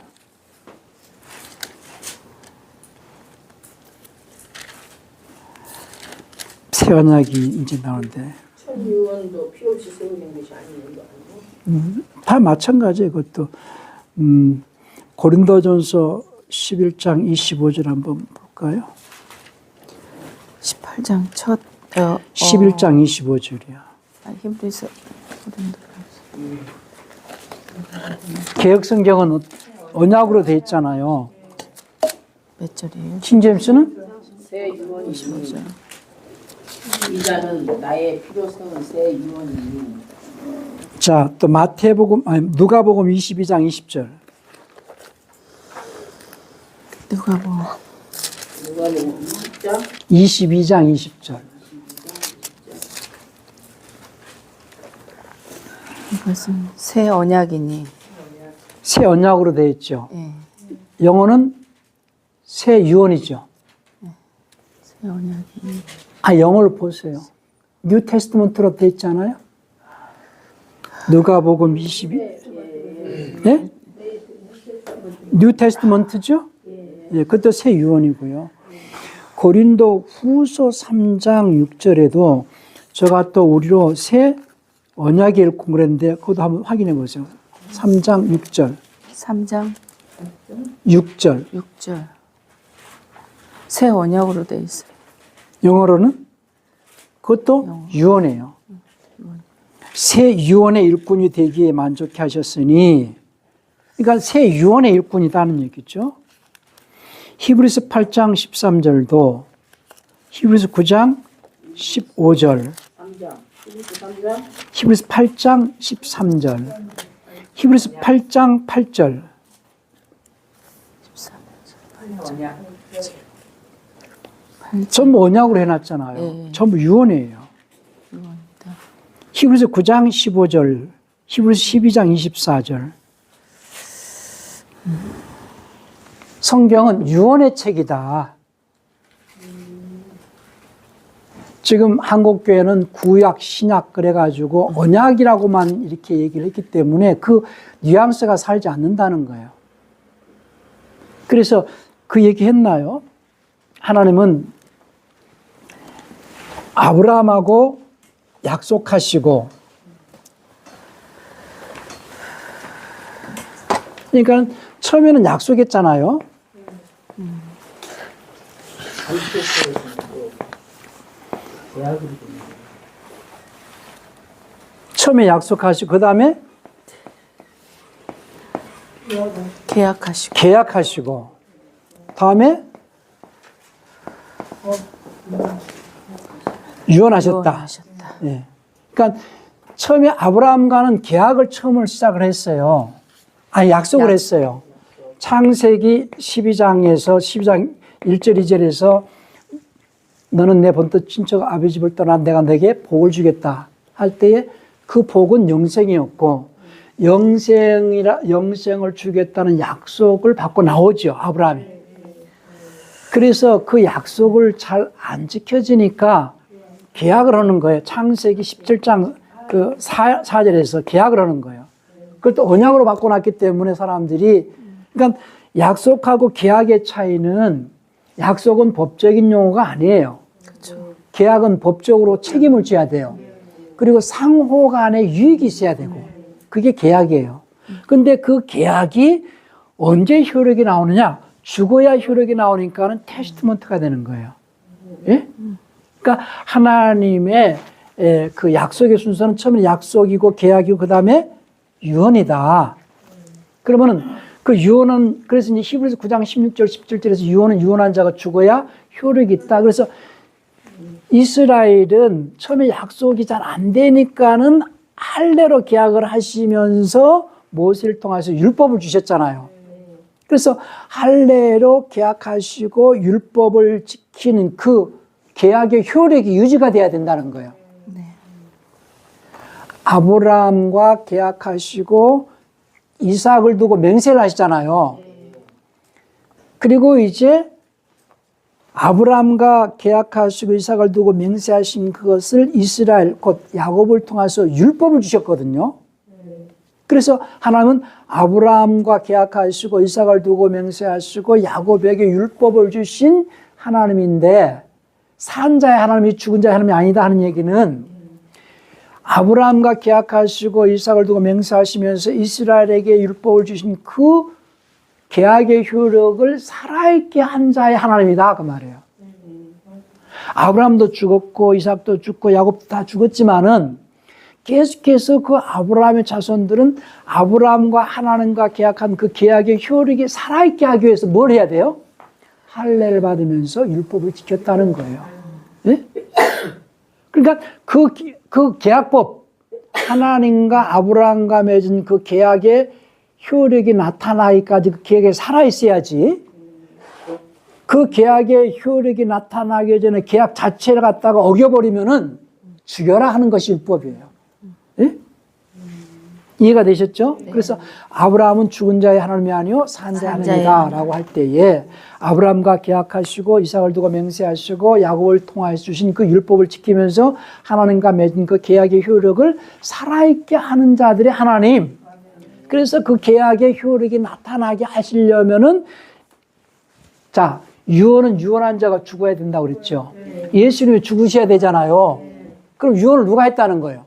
새 언약이 이제 나오는데. 첫 유언도 피 없이 세워진 것이 아닌 거 아니고? 다 마찬가지예요. 그것도 고린도전서 11장 25절 한번 볼까요? 18장 11장 25절이야. 히브리서 개혁성경은 언약으로 되어 있잖아요. 몇 절이에요? 킹제임스는 새 유언이 이 자는 나의 피로 세운 새 유언이. 자, 또 누가복음 22장 20절. 누가복음 22장 20절. 이것은 새 언약이니. 새 언약으로 되어 있죠. 예. 영어는 새 유언이죠. 새 언약이니. 영어를 보세요. 뉴 테스트먼트로 되어 있잖아요. 누가복음 22. 네? 뉴 테스트먼트죠? 예, 그것도 새 유언이고요. 고린도 후서 3장 6절에도 제가 또 우리로 새 언약이 읽고 그랬는데 그것도 한번 확인해 보세요. 3장 6절. 3장 6절. 6절. 새 언약으로 돼 있어요. 영어로는 그것도 유언이에요. 새 유언의 일꾼이 되기에 만족해 하셨으니, 그러니까 새 유언의 일꾼이라는 얘기죠. 히브리서 8장 13절도 히브리서 9장 15절, 히브리서 8장 13절, 히브리서 8장 8절. 전부 언약으로 해놨잖아요. 네. 전부 유언이에요. 히브리서 9장 15절, 히브리서 12장 24절. 성경은 유언의 책이다. 지금 한국교회는 구약, 신약 그래가지고 언약이라고만 이렇게 얘기를 했기 때문에 그 뉘앙스가 살지 않는다는 거예요. 그래서 그 얘기 했나요? 하나님은 아브라함하고 약속하시고, 그러니까 처음에는 약속했잖아요. 처음에 약속하시고 그 다음에 계약하시고 다음에 유언하셨다. 예. 그러니까 처음에 아브라함과는 계약을 처음으로 시작을 했어요. 아니 약속을 했어요. 창세기 12장에서 12장 1절 2절에서 너는 내 본토 친척 아버지 집을 떠나 내가 너에게 복을 주겠다 할 때에 그 복은 영생이었고 영생을 주겠다는 약속을 받고 나오죠, 아브라함이. 그래서 그 약속을 잘 안 지켜지니까 계약을 하는 거예요. 창세기 17장 그 4절에서 계약을 하는 거예요. 그걸 또 언약으로 바꿔놨기 때문에 사람들이, 그러니까 약속하고 계약의 차이는, 약속은 법적인 용어가 아니에요. 그렇죠. 계약은 법적으로 책임을 져야 돼요. 그리고 상호 간에 유익이 있어야 되고, 그게 계약이에요. 근데 그 계약이 언제 효력이 나오느냐? 죽어야 효력이 나오니까는 테스트먼트가 되는 거예요. 예? 그러니까 하나님의 그 약속의 순서는 처음에 약속이고 계약이고 그 다음에 유언이다. 그러면은 그 유언은, 그래서 이제 히브리서 9장 16절 17절에서 유언은 유언한 자가 죽어야 효력이 있다. 그래서 이스라엘은 처음에 약속이 잘 안 되니까는 할례로 계약을 하시면서 모세를 통해서 율법을 주셨잖아요. 그래서 할례로 계약하시고 율법을 지키는 그 계약의 효력이 유지가 돼야 된다는 거예요. 네. 아브라함과 계약하시고 이삭을 두고 맹세를 하시잖아요. 그리고 이제 아브라함과 계약하시고 이삭을 두고 맹세하신 그것을 이스라엘 곧 야곱을 통해서 율법을 주셨거든요. 그래서 하나님은 아브라함과 계약하시고 이삭을 두고 맹세하시고 야곱에게 율법을 주신 하나님인데, 산자의 하나님이 죽은 자의 하나님이 아니다 하는 얘기는, 아브라함과 계약하시고 이삭을 두고 맹세하시면서 이스라엘에게 율법을 주신 그 계약의 효력을 살아있게 한 자의 하나님이다 그 말이에요. 아브라함도 죽었고 이삭도 죽고 야곱도 다 죽었지만은 계속해서 그 아브라함의 자손들은 아브라함과 하나님과 계약한 그 계약의 효력이 살아있게 하기 위해서 뭘 해야 돼요? 할례를 받으면서 율법을 지켰다는 거예요. 네? 그러니까 그 계약법, 하나님과 아브라함과 맺은 그 계약의 효력이 나타나기까지 그 계약이 살아있어야지, 그 계약의 효력이 나타나기 전에 계약 자체를 갖다가 어겨버리면은 죽여라 하는 것이 율법이에요. 네? 이해가 되셨죠? 네. 그래서 아브라함은 죽은 자의 하나님이 아니요 산 자의 하나님이다 라고 할 때에 아브라함과 계약하시고 이삭을 두고 맹세하시고 야곱을 통하여 주신 그 율법을 지키면서 하나님과 맺은 그 계약의 효력을 살아있게 하는 자들의 하나님. 그래서 그 계약의 효력이 나타나게 하시려면은, 자, 유언은 유언한 자가 죽어야 된다고 그랬죠. 예수님이 죽으셔야 되잖아요. 그럼 유언을 누가 했다는 거예요?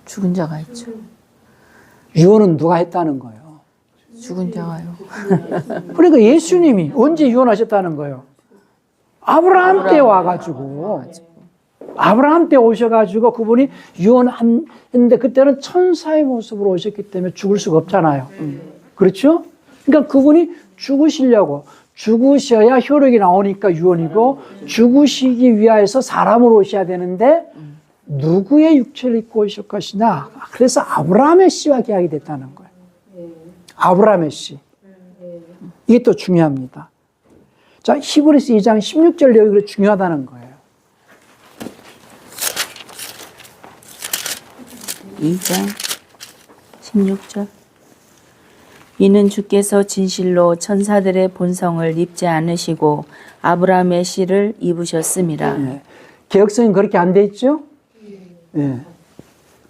죽은 자가 있죠. 유언은 누가 했다는 거예요? 죽은 자가요. 그러니까 예수님이 언제 유언하셨다는 거예요? 아브라함 때 와가지고, 아브라함 때 오셔가지고 그분이 유언했는데 그때는 천사의 모습으로 오셨기 때문에 죽을 수가 없잖아요. 그렇죠? 그러니까 그분이 죽으시려고, 죽으셔야 효력이 나오니까 유언이고, 죽으시기 위하여서 사람으로 오셔야 되는데 누구의 육체를 입고 오실 것이냐. 그래서 아브라함의 씨와 계약이 됐다는 거예요. 아브라함의 씨. 이게 또 중요합니다. 자, 히브리서 2장 16절 여기 중요하다는 거예요. 2장 16절. 이는 주께서 진실로 천사들의 본성을 입지 않으시고 아브라함의 씨를 입으셨음이라. 예. 개혁성이 그렇게 안 돼 있죠? 예.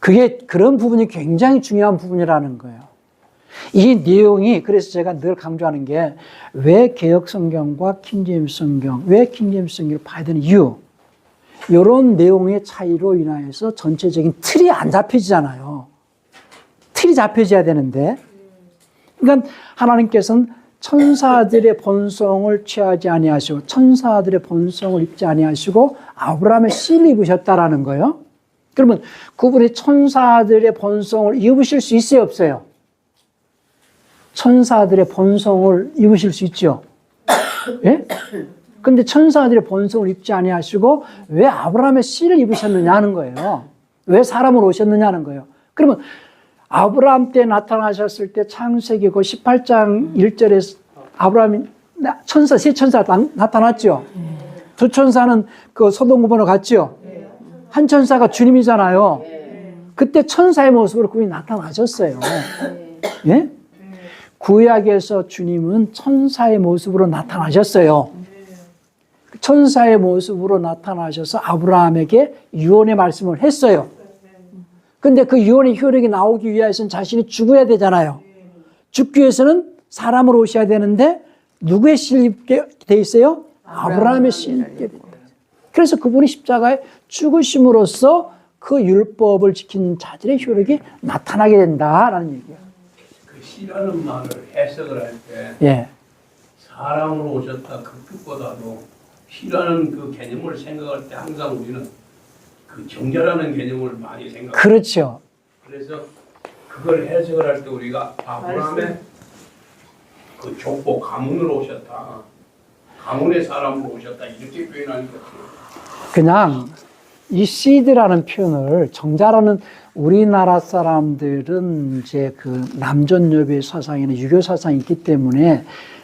그게 그런 부분이 굉장히 중요한 부분이라는 거예요. 이 내용이 그래서 제가 늘 강조하는 게 왜 개혁성경과 킹제임스 성경, 왜 킹제임스 성경을 봐야 되는 이유, 이런 내용의 차이로 인하여서 전체적인 틀이 안 잡혀지잖아요. 틀이 잡혀져야 되는데, 그러니까 하나님께서는 천사들의 본성을 취하지 아니하시고 천사들의 본성을 입지 아니하시고 아브라함의 씨를 입으셨다라는 거예요. 그러면 그분이 천사들의 본성을 입으실 수 있어요, 없어요? 천사들의 본성을 입으실 수 있죠. 예? 근데 천사들의 본성을 입지 아니하시고 왜 아브라함의 씨를 입으셨느냐 하는 거예요. 왜 사람으로 오셨느냐 는 거예요. 그러면 아브라함 때 나타나셨을 때 창세기 그 18장 1절에 아브라함이 천사, 세 천사 나타났죠. 두 천사는 그 소돔 고모로 갔죠. 한 천사가 주님이잖아요. 그때 천사의 모습으로 그분이 나타나셨어요. 예? 구약에서 주님은 천사의 모습으로 나타나셨어요. 천사의 모습으로 나타나셔서 아브라함에게 유언의 말씀을 했어요. 근데 그 유언의 효력이 나오기 위해서는 자신이 죽어야 되잖아요. 죽기 위해서는 사람으로 오셔야 되는데 누구의 씨를 입게 돼 있어요? 아브라함의 씨를 입게 돼 있어요. 그래서 그분이 십자가에 죽으심으로써 그 율법을 지킨 자들의 효력이 나타나게 된다라는 얘기예요. 그 씨라는 말을 해석을 할 때 예. 사람으로 오셨다 그 뜻보다도 씨라는 그 개념을 생각할 때 항상 우리는 그 정자라는 개념을 많이 생각해요. 그렇죠. 그래서 그걸 해석을 할 때 우리가 아브라함의 그 족보 가문으로 오셨다, 가문의 사람으로 오셨다 이렇게 표현하니까 그냥 이 씨드라는 표현을 정자라는 우리나라 사람들은 이제 그 남존여배 사상이나 유교 사상이 있기 때문에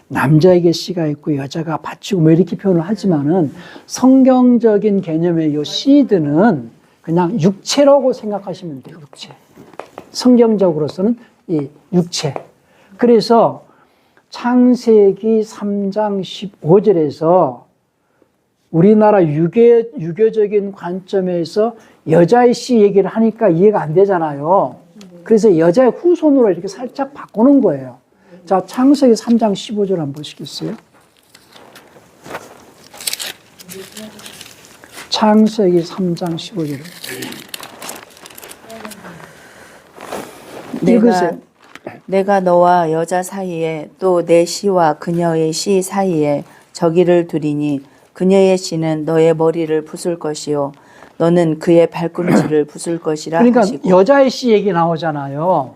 남자에게 씨가 있고 여자가 바치고 뭐 이렇게 표현을 하지만은 성경적인 개념의 이 씨드는 그냥 육체라고 생각하시면 돼요. 육체. 성경적으로서는 이 육체. 그래서 창세기 3장 15절에서 우리나라 유교적인 관점에서 여자의 씨 얘기를 하니까 이해가 안 되잖아요. 그래서 여자의 후손으로 이렇게 살짝 바꾸는 거예요. 자, 창세기 3장 15절 한번 보시겠어요? 창세기 3장 15절. 읽으세요. 내가 너와 여자 사이에 또 내 씨와 그녀의 씨 사이에 저기를 두리니 그녀의 씨는 너의 머리를 부술 것이요 너는 그의 발꿈치를 부술 것이라 그러니까 하시고. 여자의 씨 얘기 나오잖아요.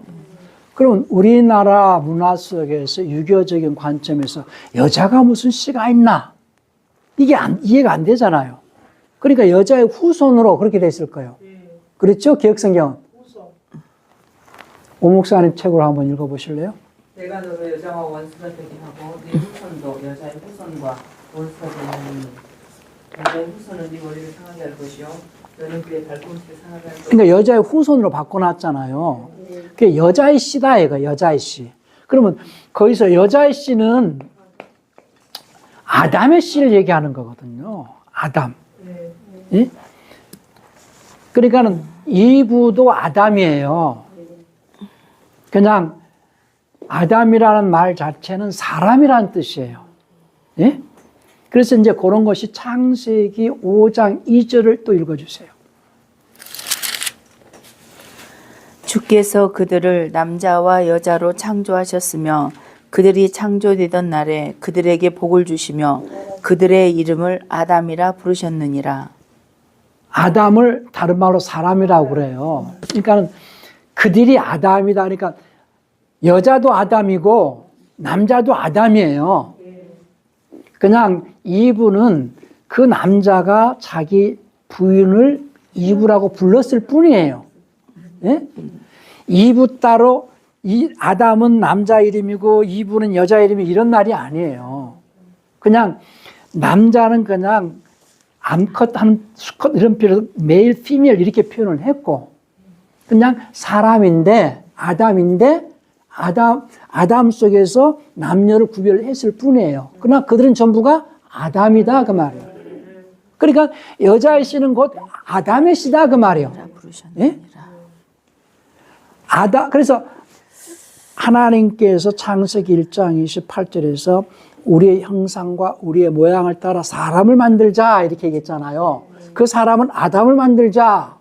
그럼 우리나라 문화 속에서 유교적인 관점에서 여자가 무슨 씨가 있나? 이게 이해가 안 되잖아요. 그러니까 여자의 후손으로 그렇게 됐을 거예요. 그렇죠? 개혁성경은. 오 목사님 책으로 한번 읽어보실래요? 내가 너로 여자와 원수가 되게 하고 네 후손도 여자의 후손과 원수가 되느니 여자의 후손은 네 머리를 상하게 할 것이요 너는 그의 발꿈치를 상하게 할 것이요. 그러니까 여자의 후손으로 바꿔놨잖아요. 그게 여자의 씨다 이거 여자의 씨. 그러면 거기서 여자의 씨는 아담의 씨를 얘기하는 거거든요. 아담. 예? 그러니까는 이브도 아담이에요. 그냥 아담이라는 말 자체는 사람이라는 뜻이에요. 예? 그래서 이제 그런 것이 창세기 5장 2절을 또 읽어주세요. 주께서 그들을 남자와 여자로 창조하셨으며 그들이 창조되던 날에 그들에게 복을 주시며 그들의 이름을 아담이라 부르셨느니라. 아담을 다른 말로 사람이라고 그래요. 그러니까 그들이 아담이다. 그러니까 여자도 아담이고 남자도 아담이에요. 그냥 이브는 그 남자가 자기 부인을 이브라고 불렀을 뿐이에요. 예? 이브 따로 이 아담은 남자 이름이고 이브는 여자 이름이 이런 말이 아니에요. 그냥 남자는 그냥 암컷 한 수컷 이런 표현으로 메일, 피메일 이렇게 표현을 했고 그냥 사람인데 아담인데 아담 속에서 남녀를 구별했을 뿐이에요. 그러나 그들은 전부가 아담이다 그 말이에요. 그러니까 여자의 씨는 곧 아담의 씨다 그 말이에요. 예? 그래서 하나님께서 창세기 1장 28절에서 우리의 형상과 우리의 모양을 따라 사람을 만들자 이렇게 얘기했잖아요. 그 사람은 아담을 만들자.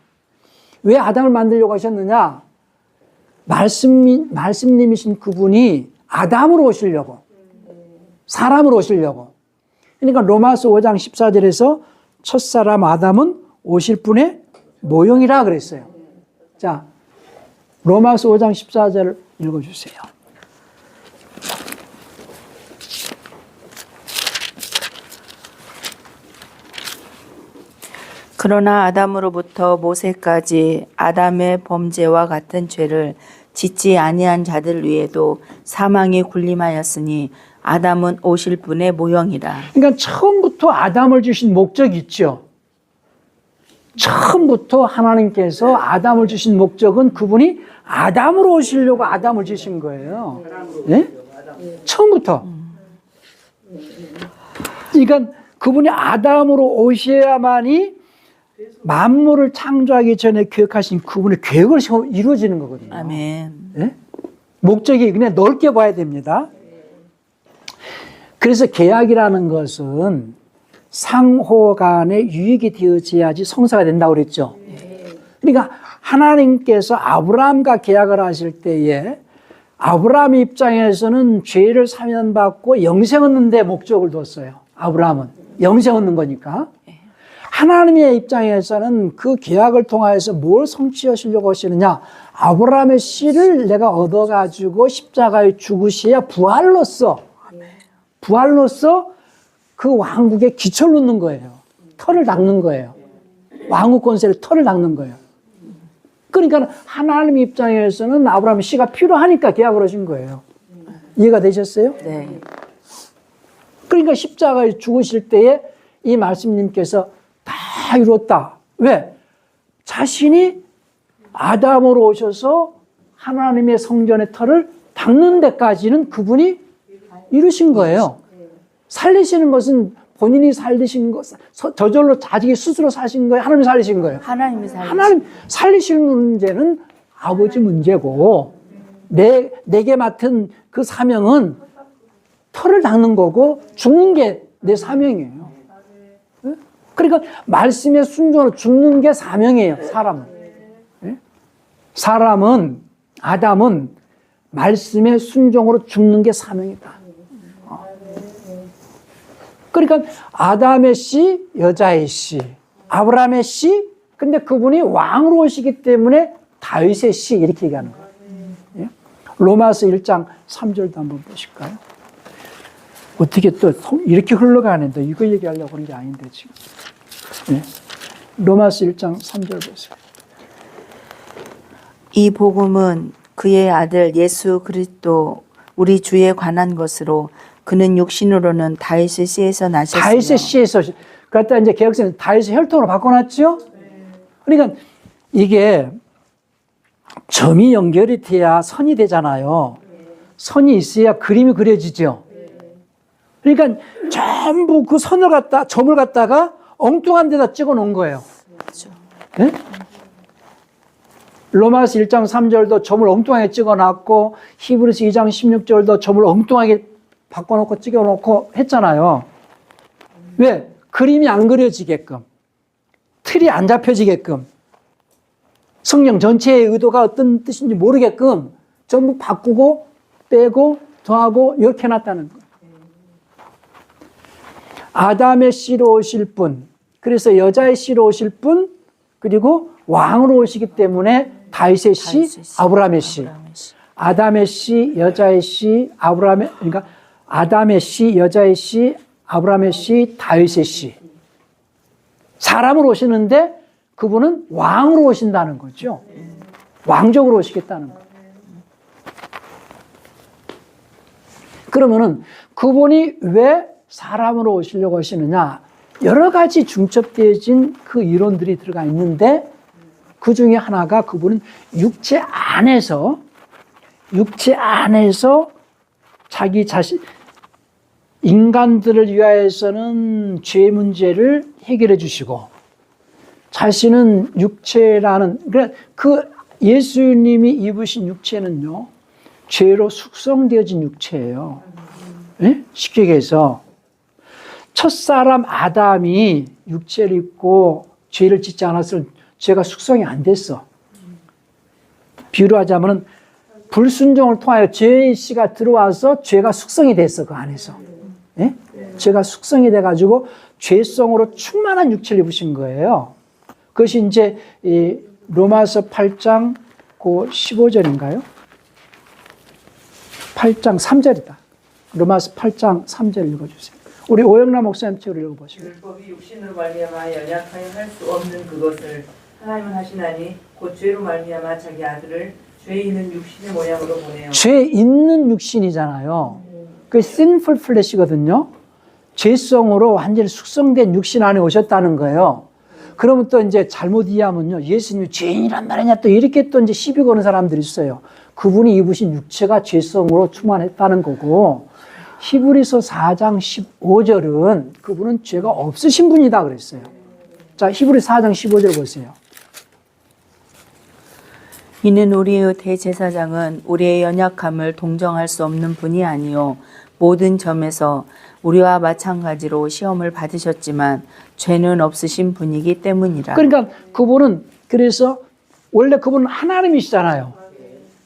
왜 아담을 만들려고 하셨느냐? 말씀님이신 그분이 아담으로 오시려고, 사람으로 오시려고. 그러니까 로마서 5장 14절에서 첫사람 아담은 오실 분의 모형이라 그랬어요. 자, 로마서 5장 14절 읽어주세요. 그러나 아담으로부터 모세까지 아담의 범죄와 같은 죄를 짓지 아니한 자들 위에도 사망이 군림하였으니 아담은 오실 분의 모형이라. 그러니까 처음부터 아담을 주신 목적이 있죠. 처음부터 하나님께서 아담을 주신 목적은 그분이 아담으로 오시려고 아담을 주신 거예요. 네? 처음부터. 그러니까 그분이 아담으로 오셔야만이 만물을 창조하기 전에 계획하신 그분의 계획을 이루어지는 거거든요. 아멘. 네? 목적이 그냥 넓게 봐야 됩니다. 그래서 계약이라는 것은 상호 간에 유익이 되어져야지 성사가 된다고 그랬죠. 그러니까 하나님께서 아브라함과 계약을 하실 때에 아브라함 입장에서는 죄를 사면받고 영생 얻는 데 목적을 뒀어요. 아브라함은 영생 얻는 거니까. 하나님의 입장에서는 그 계약을 통하여서 뭘 성취하시려고 하시느냐? 아브라함의 씨를 내가 얻어가지고 십자가에 죽으셔야 부활로서 그 왕국의 기초를 놓는 거예요. 털을 닦는 거예요. 왕국 권세를 털을 닦는 거예요. 그러니까 하나님 입장에서는 아브라함의 씨가 필요하니까 계약을 하신 거예요. 이해가 되셨어요? 네. 그러니까 십자가에 죽으실 때에 이 말씀님께서 다 이뤘다. 왜? 자신이 아담으로 오셔서 하나님의 성전의 털을 닦는 데까지는 그분이 이루신 거예요. 살리시는 것은 본인이 살리신 것, 저절로 자기 스스로 사신 거예요? 하나님이 살리신 거예요? 하나님이 살리신. 하나님 살리실 문제는 아버지 문제고, 내게 맡은 그 사명은 털을 닦는 거고, 죽는 게 내 사명이에요. 그러니까 말씀에 순종하러 죽는 게 사명이에요, 사람은. 사람은, 아담은 말씀에 순종으로 죽는 게 사명이다. 그러니까 아담의 씨, 여자의 씨, 아브라함의 씨, 근데 그분이 왕으로 오시기 때문에 다윗의 씨 이렇게 얘기하는 거예요. 로마서 1장 3절도 한번 보실까요? 어떻게 또 이렇게 흘러가는데 이거 얘기하려고 하는 게 아닌데 지금. 로마서 1장 3절 보세요. 이 복음은 그의 아들 예수 그리스도 우리 주에 관한 것으로 그는 육신으로는 다윗의 씨에서 나셨으며 다윗의 씨에서 그랬다 이제 개혁성은 다윗의 혈통으로 바꿔놨죠. 그러니까 이게 점이 연결이 돼야 선이 되잖아요. 선이 있어야 그림이 그려지죠. 그러니까 전부 그 점을 갖다가 엉뚱한 데다 찍어 놓은 거예요. 네? 로마서 1장 3절도 점을 엉뚱하게 찍어 놨고 히브리서 2장 16절도 점을 엉뚱하게 바꿔놓고 찍어놓고 했잖아요. 왜? 그림이 안 그려지게끔, 틀이 안 잡혀지게끔, 성경 전체의 의도가 어떤 뜻인지 모르게끔 전부 바꾸고 빼고 더하고 이렇게 해놨다는 거예요. 아담의 씨로 오실 분, 그래서 여자의 씨로 오실 분, 그리고 왕으로 오시기 때문에 다윗의 씨, 아브라함의 씨. 아담의 씨, 여자의 씨, 그러니까 아담의 씨, 여자의 씨, 아브라함의 씨, 다윗의 씨. 사람으로 오시는데 그분은 왕으로 오신다는 거죠. 왕족으로 오시겠다는 거예요. 그러면은 그분이 왜 사람으로 오시려고 하시느냐? 여러 가지 중첩되어진 그 이론들이 들어가 있는데 그 중에 하나가 그분은 육체 안에서 육체 안에서 자기 자신, 인간들을 위하여서는 죄 문제를 해결해 주시고, 자신은 육체라는, 그 예수님이 입으신 육체는요, 죄로 숙성되어진 육체예요. 네? 쉽게 얘기해서, 첫사람 아담이 육체를 입고 죄를 짓지 않았을 죄가 숙성이 안 됐어. 비유로 하자면 불순종을 통하여 죄의 씨가 들어와서 죄가 숙성이 됐어, 그 안에서. 예? 죄가 숙성이 돼가지고 죄성으로 충만한 육체를 입으신 거예요. 그것이 이제 이 로마서 8장 그 15절인가요? 8장 3절이다. 로마서 8장 3절 읽어주세요. 우리 오영남 목사님 책을 읽어보시고. 율법이 육신으로 말미암아 연약하여 할 수 없는 그것을 하나님은 하시나니 곧 죄로 말미암아 자기 아들을 죄 있는 육신의 모양으로 보내요. 죄 있는 육신이잖아요. 그게 sinful flesh거든요. 죄성으로 완전히 숙성된 육신 안에 오셨다는 거예요. 그러면 또 이제 잘못 이해하면요, 예수님이 죄인이란 말이냐 또 이렇게 또 이제 시비 거는 사람들이 있어요. 그분이 입으신 육체가 죄성으로 충만했다는 거고, 히브리서 4장 15절은 그분은 죄가 없으신 분이다 그랬어요. 자, 히브리 4장 15절 보세요. 이는 우리의 대제사장은 우리의 연약함을 동정할 수 없는 분이 아니요 모든 점에서 우리와 마찬가지로 시험을 받으셨지만 죄는 없으신 분이기 때문이라. 그러니까 그분은, 그래서 원래 그분은 하나님이시잖아요.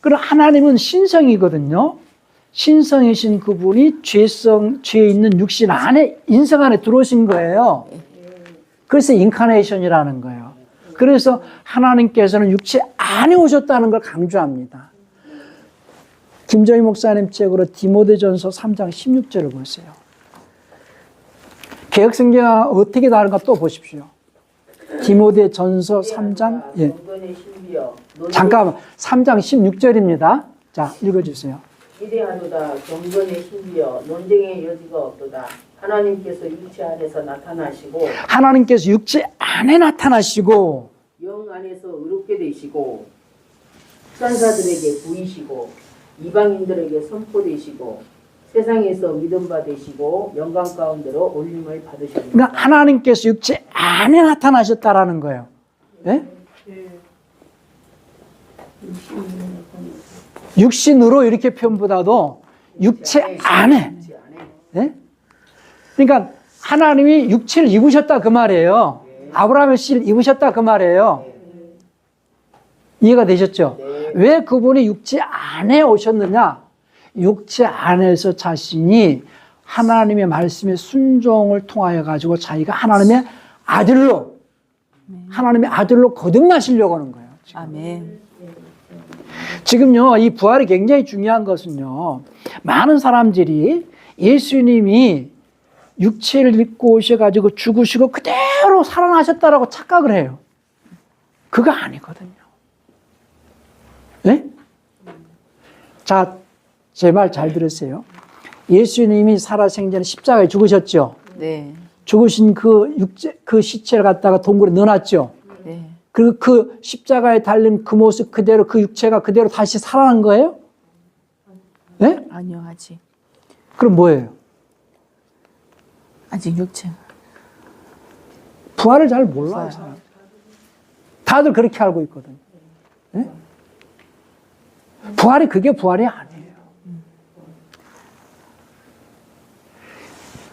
그럼 하나님은 신성이거든요. 신성이신 그분이 죄 있는 육신 안에, 인성 안에 들어오신 거예요. 그래서 인카네이션이라는 거예요. 그래서 하나님께서는 육체 안에 오셨다는 걸 강조합니다. 김정희 목사님 책으로 디모데전서 3장 16절을 보세요. 개혁성경과 어떻게 다른가 또 보십시오. 디모데전서 3장, 예. 잠깐만, 3장 16절입니다. 자, 읽어주세요. 기대하노다 경건의 신비여 논쟁의 여지가 없도다. 하나님께서 육체 안에서 나타나시고 하나님께서 육체 안에 나타나시고 영 안에서 의롭게 되시고 천사들에게 보이시고 이방인들에게 선포되시고 세상에서 믿음 받으시고 영광 가운데로 올림을 받으십니다. 그러니까 하나님께서 육체 안에 나타나셨다라는 거예요. 예? 육신으로 이렇게 표현보다도 육체 안에. 예? 그러니까 하나님이 육체를 입으셨다 그 말이에요. 아브라함의 씨를 입으셨다 그 말이에요. 이해가 되셨죠? 왜 그분이 육체 안에 오셨느냐? 육체 안에서 자신이 하나님의 말씀에 순종을 통하여 가지고 자기가 하나님의 아들로 거듭나시려고 하는 거예요. 지금. 아멘. 지금요, 이 부활이 굉장히 중요한 것은요, 많은 사람들이 예수님이 육체를 입고 오셔가지고 죽으시고 그대로 살아나셨다라고 착각을 해요. 그거 아니거든요. 네? 자, 제 말 잘 들으세요. 예수님이 살아생전에 십자가에 죽으셨죠? 네. 죽으신 그 시체를 갖다가 동굴에 넣어놨죠? 네. 그리고 그 십자가에 달린 그 모습 그대로, 그 육체가 그대로 다시 살아난 거예요? 네? 아니요, 아직. 그럼 뭐예요? 아직 육체. 부활을 잘 몰라요, 사람. 다들 그렇게 알고 있거든요. 네? 부활이 그게 부활이 아니에요.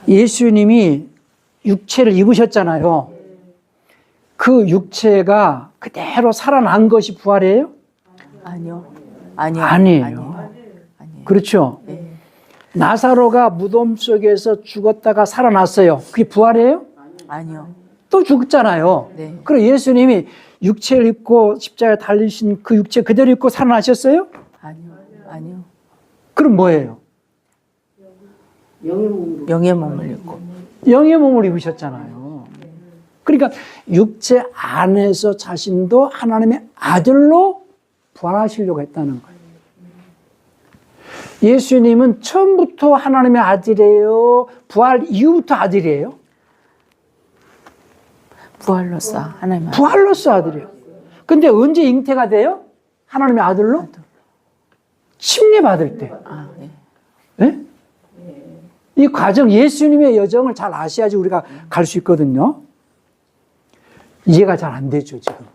예수님이 육체를 입으셨잖아요. 그 육체가 그대로 살아난 것이 부활이에요? 아니요. 아니요. 아니에요. 아니에요. 그렇죠? 네. 나사로가 무덤 속에서 죽었다가 살아났어요. 그게 부활이에요? 아니요. 또 죽었잖아요. 네. 그럼 예수님이 육체를 입고 십자가에 달리신 그 육체 그대로 입고 살아나셨어요? 아니요. 아니요. 그럼 뭐예요? 영의 몸을 입고. 영의 몸을 입으셨잖아요. 그러니까 육체 안에서 자신도 하나님의 아들로 부활하시려고 했다는 거예요. 예수님은 처음부터 하나님의 아들이에요? 부활 이후부터 아들이에요? 부활로서 하나님 아들. 부활로서 아들이에요. 근데 언제 잉태가 돼요? 하나님의 아들로? 침례받을 때. 아, 네. 예? 이 과정, 예수님의 여정을 잘 아셔야지 우리가 갈 수 있거든요. 이해가 잘 안 되죠, 지금.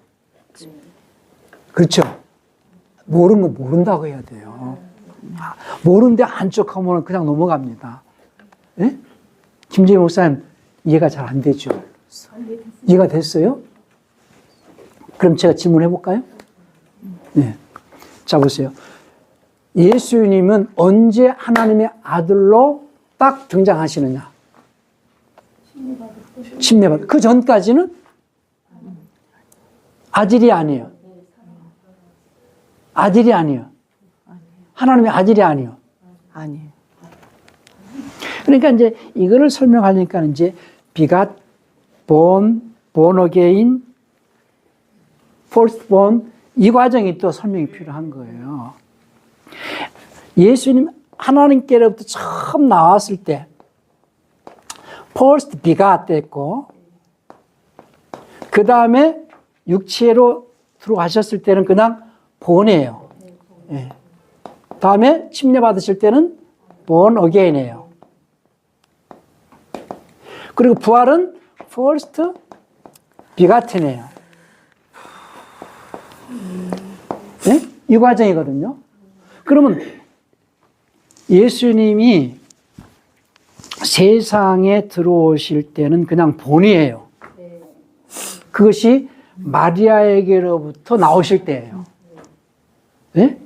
그렇죠? 모르는 거 모른다고 해야 돼요. 모르는데 안쪽하면 그냥 넘어갑니다. 예? 김재희 목사님, 이해가 잘 안 되죠? 이해가 됐어요? 그럼 제가 질문해 볼까요? 네. 자, 보세요. 예수님은 언제 하나님의 아들로 딱 등장하시느냐? 침례받을 그 전까지는 아들이 아니에요. 아들이 아니에요. 하나님의 아들이 아니에요. 아니에요. 그러니까 이제 이거를 설명하니까 이제 begot, born again, firstborn 이 과정이 또 설명이 필요한 거예요. 예수님 하나님께로부터 처음 나왔을 때 first begot 됐고 그 다음에 육체로 들어가셨을 때는 그냥 born이에요. 예. 다음에 침례 받으실 때는 born again이에요. 그리고 부활은 first begot이에요. 네? 이 과정이거든요. 그러면 예수님이 세상에 들어오실 때는 그냥 본이에요. 그것이 마리아에게로부터 나오실 때예요. 네?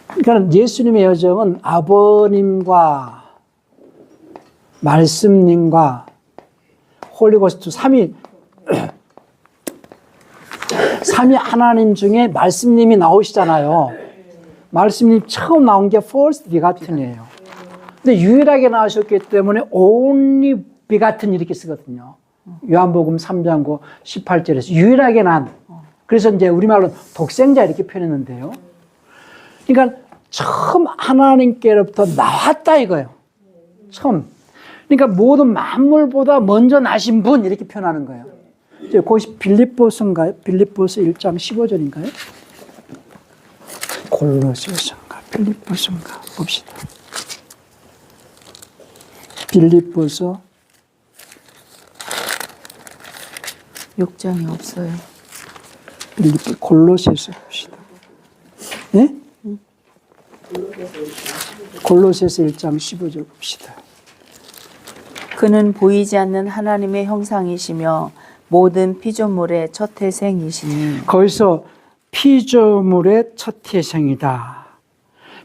그러니까 예수님의 여정은 아버님과 말씀님과 홀리고스트 삼위 하나님 중에 말씀님이 나오시잖아요. 말씀님 처음 나온 게 first begotten이에요. 근데 유일하게 나오셨기 때문에 only begotten 이렇게 쓰거든요. 요한복음 3장 18절에서 유일하게 난. 그래서 이제 우리말로 독생자 이렇게 표현했는데요. 그러니까 처음 하나님께로부터 나왔다 이거예요. 처음. 그러니까 모든 만물보다 먼저 나신 분 이렇게 표현하는 거예요. 그것이 빌립보서인가요? 빌립보서 1장 15절인가요? 골로새서인가? 빌립보서인가? 봅시다. 빌립보서 6장이 없어요. 골로새서 봅시다. 네? 골로새서 1장 15절 봅시다. 그는 보이지 않는 하나님의 형상이시며 모든 피조물의 첫 태생이시니. 거기서 피조물의 첫 태생이다.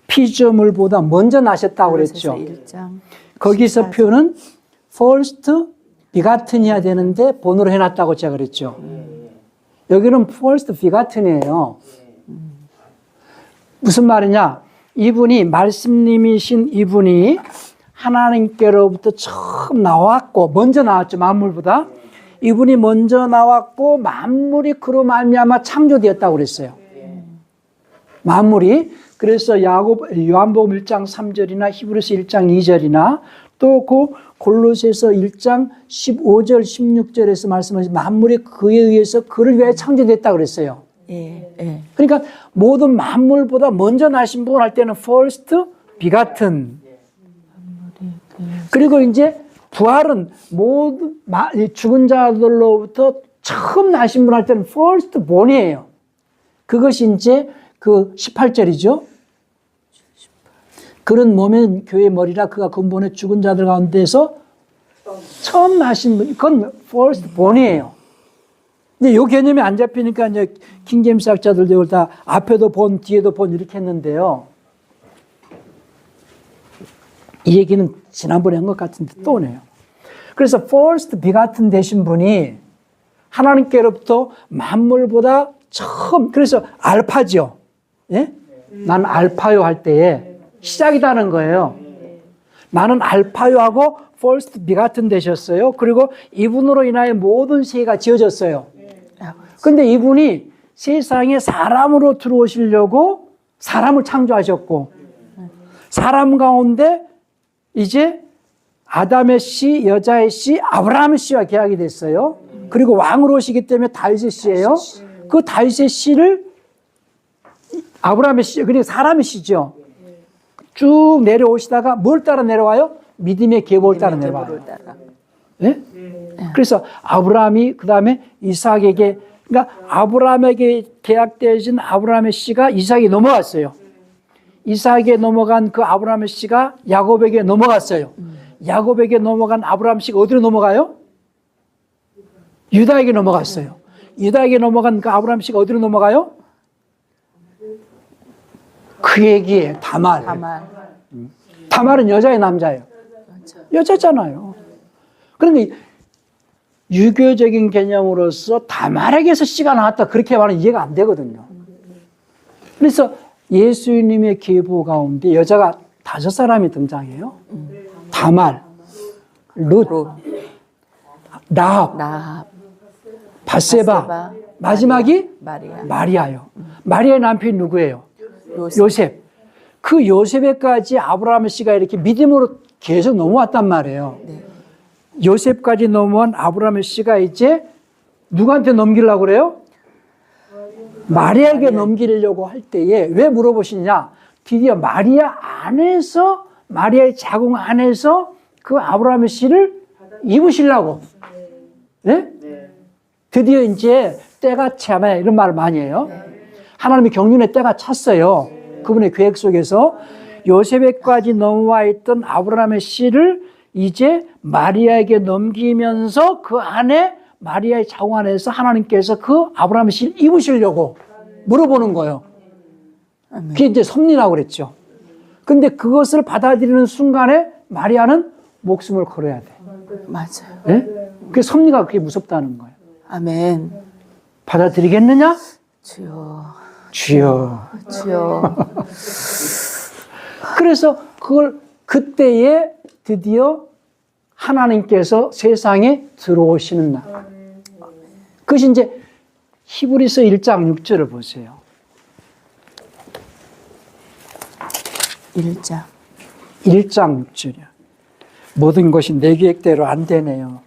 피조물보다 먼저 나셨다고 그랬죠. 1장 거기서 14절. 표현은 first begotten이어야 되는데 본으로 해놨다고 제가 그랬죠. 여기는 first begotten이에요. 무슨 말이냐? 이분이 말씀님이신 이분이 하나님께로부터 처음 나왔고 먼저 나왔죠. 만물보다. 이분이 먼저 나왔고 만물이 그로 말미암아 창조되었다고 그랬어요. 만물이. 그래서 요한복음 1장 3절이나 히브리서 1장 2절이나 또 그 골로새서 1장 15절 16절에서 말씀하신 만물이 그에 의해서 그를 위하여 창조됐다고 그랬어요. 예, 예. 그러니까 모든 만물보다 먼저 나신 분 할 때는 first begotten. 그리고 이제 부활은 모든 죽은 자들로부터 처음 나신 분 할 때는 first born이에요. 그것이 이제 그 18절이죠. 그런 몸의 교회의 머리라 그가 근본에 죽은 자들 가운데서 처음 나신 분, 그건 first born이에요. 근데 이 개념이 안 잡히니까 이제 킹제임스 학자들도 이걸 다 앞에도 본, 뒤에도 본 이렇게 했는데요. 이 얘기는 지난번에 한 것 같은데 또 오네요. 그래서 first begotten 되신 분이 하나님께로부터 만물보다 처음, 그래서 알파죠. 예? 나는 알파요 할 때에 시작이라는 거예요. 나는 알파요 하고 first begotten 되셨어요. 그리고 이분으로 인하여 모든 세계가 지어졌어요. 근데 이분이 세상에 사람으로 들어오시려고 사람을 창조하셨고 사람 가운데 이제 아담의 씨, 여자의 씨, 아브라함의 씨와 계약이 됐어요. 그리고 왕으로 오시기 때문에 다윗의 씨예요. 그 다윗의 씨를 아브라함의 씨, 그러니까 사람의 씨죠. 쭉 내려오시다가 뭘 따라 내려와요? 믿음의 계보를 따라 내려와요. 예? 그래서 아브라함이 그 다음에 이삭에게, 그러니까 아브라함에게 계약되어진 아브라함의 씨가 이삭에 넘어갔어요. 이삭에 넘어간 그 아브라함의 씨가 야곱에게 넘어갔어요. 야곱에게 넘어간 아브라함 씨가 어디로 넘어가요? 유다에게 넘어갔어요. 유다에게 넘어간 그 아브라함 씨가 어디로 넘어가요? 그에게 다말. 다말은 여자의 남자예요. 여자잖아요. 그런데 유교적인 개념으로서 다말에게서 씨가 나왔다 그렇게 말하면 이해가 안 되거든요. 그래서 예수님의 계보 가운데 여자가 5사람이 등장해요. 다말, 룻, 라합, 바세바, 마지막이 마리아요. 마리아의 남편이 누구예요? 요셉. 그 요셉에까지 아브라함의 씨가 이렇게 믿음으로 계속 넘어왔단 말이에요. 요셉까지 넘어온 아브라함의 씨가 이제 누구한테 넘기려고 그래요? 마리아에게 넘기려고 할 때에 왜 물어보시냐? 드디어 마리아 안에서, 마리아의 자궁 안에서 그 아브라함의 씨를 입으시려고. 네? 드디어 이제 때가 차면 이런 말을 많이 해요. 하나님의 경륜의 때가 찼어요. 그분의 계획 속에서 요셉에까지 넘어와 있던 아브라함의 씨를 이제 마리아에게 넘기면서 그 안에 마리아의 자궁 안에서 하나님께서 그 아브라함의 씨를 입으시려고 물어보는 거예요. 그게 이제 섭리라고 그랬죠. 근데 그것을 받아들이는 순간에 마리아는 목숨을 걸어야 돼. 맞아요. 네? 그 섭리가 그렇게 무섭다는 거예요. 아멘. 받아들이겠느냐? 주여. 주여. 주여. 그래서 그걸 그때에 드디어 하나님께서 세상에 들어오시는 날. 그것이 이제 히브리서 1장 6절을 보세요. 1장 6절이요. 모든 것이 내 계획대로 안 되네요.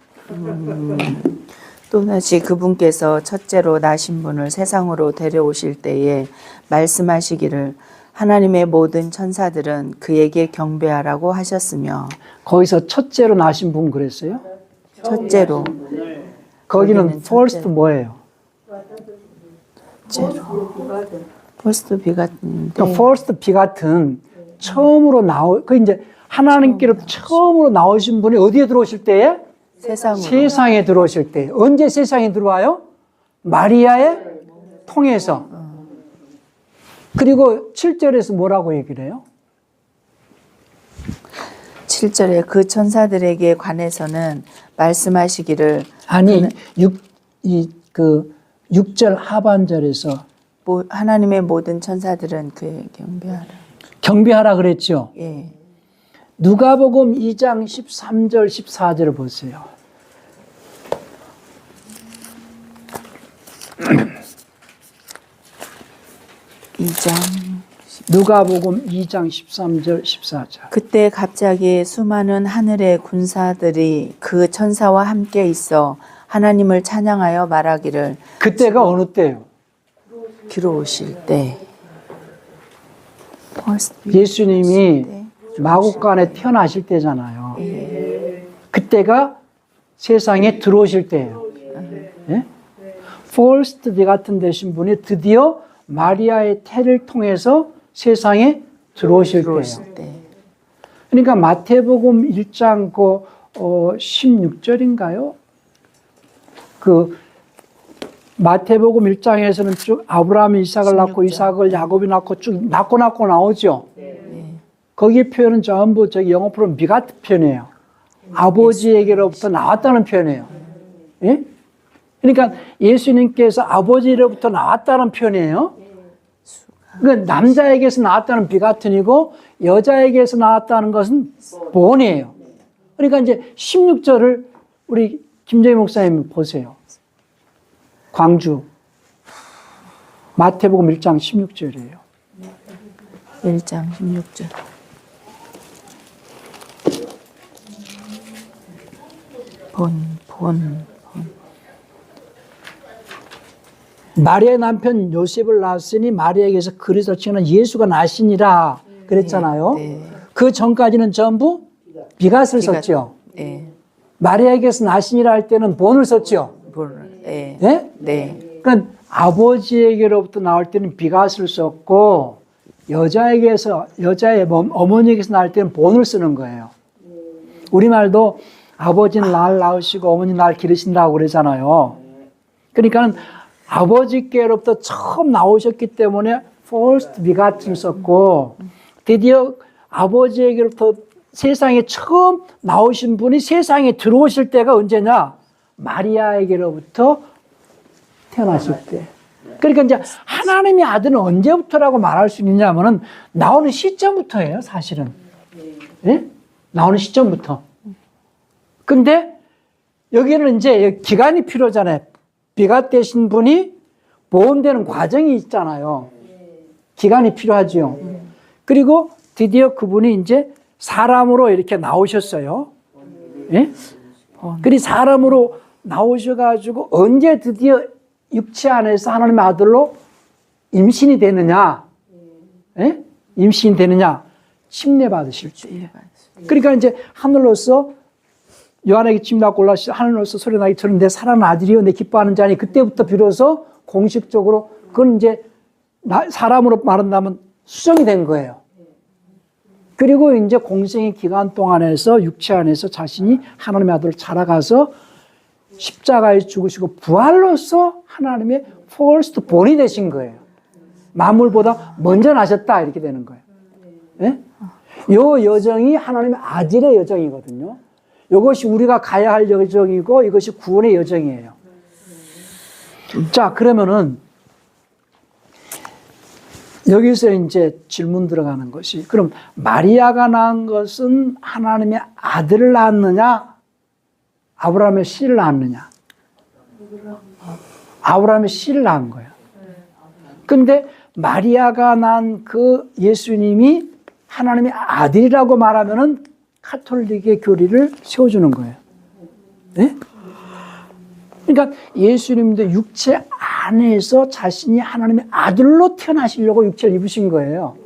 또다시 그분께서 첫째로 나신 분을 세상으로 데려오실 때에 말씀하시기를 하나님의 모든 천사들은 그에게 경배하라고 하셨으며. 거기서 첫째로 나신 분 그랬어요? 첫째로. 거기는 first 첫째로. 뭐예요? 퍼스트 비같은데. 그러니까 first 비같은 처음으로 그 이제 하나님께로 처음으로 나오신 분이 어디에 들어오실 때에? 세상으로. 세상에 들어오실 때. 언제 세상에 들어와요? 마리아의 통해서. 그리고 7절에서 뭐라고 얘기를 해요? 7절에 그 천사들에게 관해서는 말씀하시기를. 아니, 6절 하반절에서 하나님의 모든 천사들은 그에게 경배하라. 경배하라 그랬죠? 예. 누가복음 2장 13절 14절을 보세요. 누가복음 2장 13절 14절. 그때 갑자기 수많은 하늘의 군사들이 그 천사와 함께 있어 하나님을 찬양하여 말하기를. 그때가 어느 때예요? 들어오실 때. 예수님이 마국간에 태어나실 때잖아요. 그때가 세상에 들어오실 때예요. 예? First 같은 되신 분이 드디어 마리아의 태를 통해서 세상에 들어오실 때예요. 그러니까 마태복음 1장 16절인가요? 그 마태복음 1장에서는 쭉 아브라함이 이삭을 낳고 이삭을 야곱이 낳고 쭉 낳고 나오죠. 거기에 표현은 전부 저기 영어 표현 비가트 표현이에요. 아버지에게로부터 나왔다는 표현이에요. 예? 그러니까 예수님께서 아버지로부터 나왔다는 표현이에요. 그러니까 남자에게서 나왔다는 비가튼이고 여자에게서 나왔다는 것은 본이에요. 그러니까 이제 16절을 우리 김정희 목사님 보세요. 광주 마태복음 1장 16절이에요. 1장 16절. 본. 마리아의 남편 요셉을 낳았으니 마리아에게서 그리스도를 칭하는 예수가 나시니라 그랬잖아요. 네. 그 전까지는 전부 비갓을 썼죠. 네. 마리아에게서 나시니라 할 때는 본을 썼죠. 네. 네? 네. 그러니까 아버지에게로부터 나올 때는 비갓을 썼고 여자의 어머니에게서 나올 때는 본을 쓰는 거예요. 우리말도 아버지는 날 낳으시고 어머니 날 기르신다고 그러잖아요. 그러니까 아버지께로부터 처음 나오셨기 때문에 first begat을 썼고 드디어 아버지에게로부터 세상에 처음 나오신 분이 세상에 들어오실 때가 언제냐? 마리아에게로부터 태어나실 때. 그러니까 이제 하나님의 아들은 언제부터라고 말할 수 있냐면은 나오는 시점부터예요, 사실은. 예? 나오는 시점부터. 근데 여기는 이제 기간이 필요하잖아요. 비갓되신 분이 보험되는 과정이 있잖아요. 기간이 필요하죠. 그리고 드디어 그분이 이제 사람으로 이렇게 나오셨어요. 예? 그리고 사람으로 나오셔가지고 언제 드디어 육체 안에서 하나님의 아들로 임신이 되느냐? 예? 임신이 되느냐? 침례 받으실 때. 그러니까 이제 하늘로서 요한에게 침 낳고 올라오시 하늘로서 소리 나기 전에 내 사랑하는 아들이요 내 기뻐하는 자니 그때부터 비로소 공식적으로 그건 이제 사람으로 말한다면 수정이 된 거예요. 그리고 이제 공생의 기간 동안에서 육체 안에서 자신이 하나님의 아들을 자라가서 십자가에 죽으시고 부활로서 하나님의 first born이 되신 거예요. 만물보다 먼저 나셨다 이렇게 되는 거예요. 예? 요 여정이 하나님의 아들의 여정이거든요. 이것이 우리가 가야 할 여정이고 이것이 구원의 여정이에요. 자, 그러면은 여기서 이제 질문 들어가는 것이 그럼 마리아가 낳은 것은 하나님의 아들을 낳았느냐? 아브라함의 씨를 낳았느냐? 아브라함의 씨를 낳은 거예요. 근데 마리아가 낳은 그 예수님이 하나님의 아들이라고 말하면은 카톨릭의 교리를 세워주는 거예요. 네? 그러니까 예수님도 육체 안에서 자신이 하나님의 아들로 태어나시려고 육체를 입으신 거예요.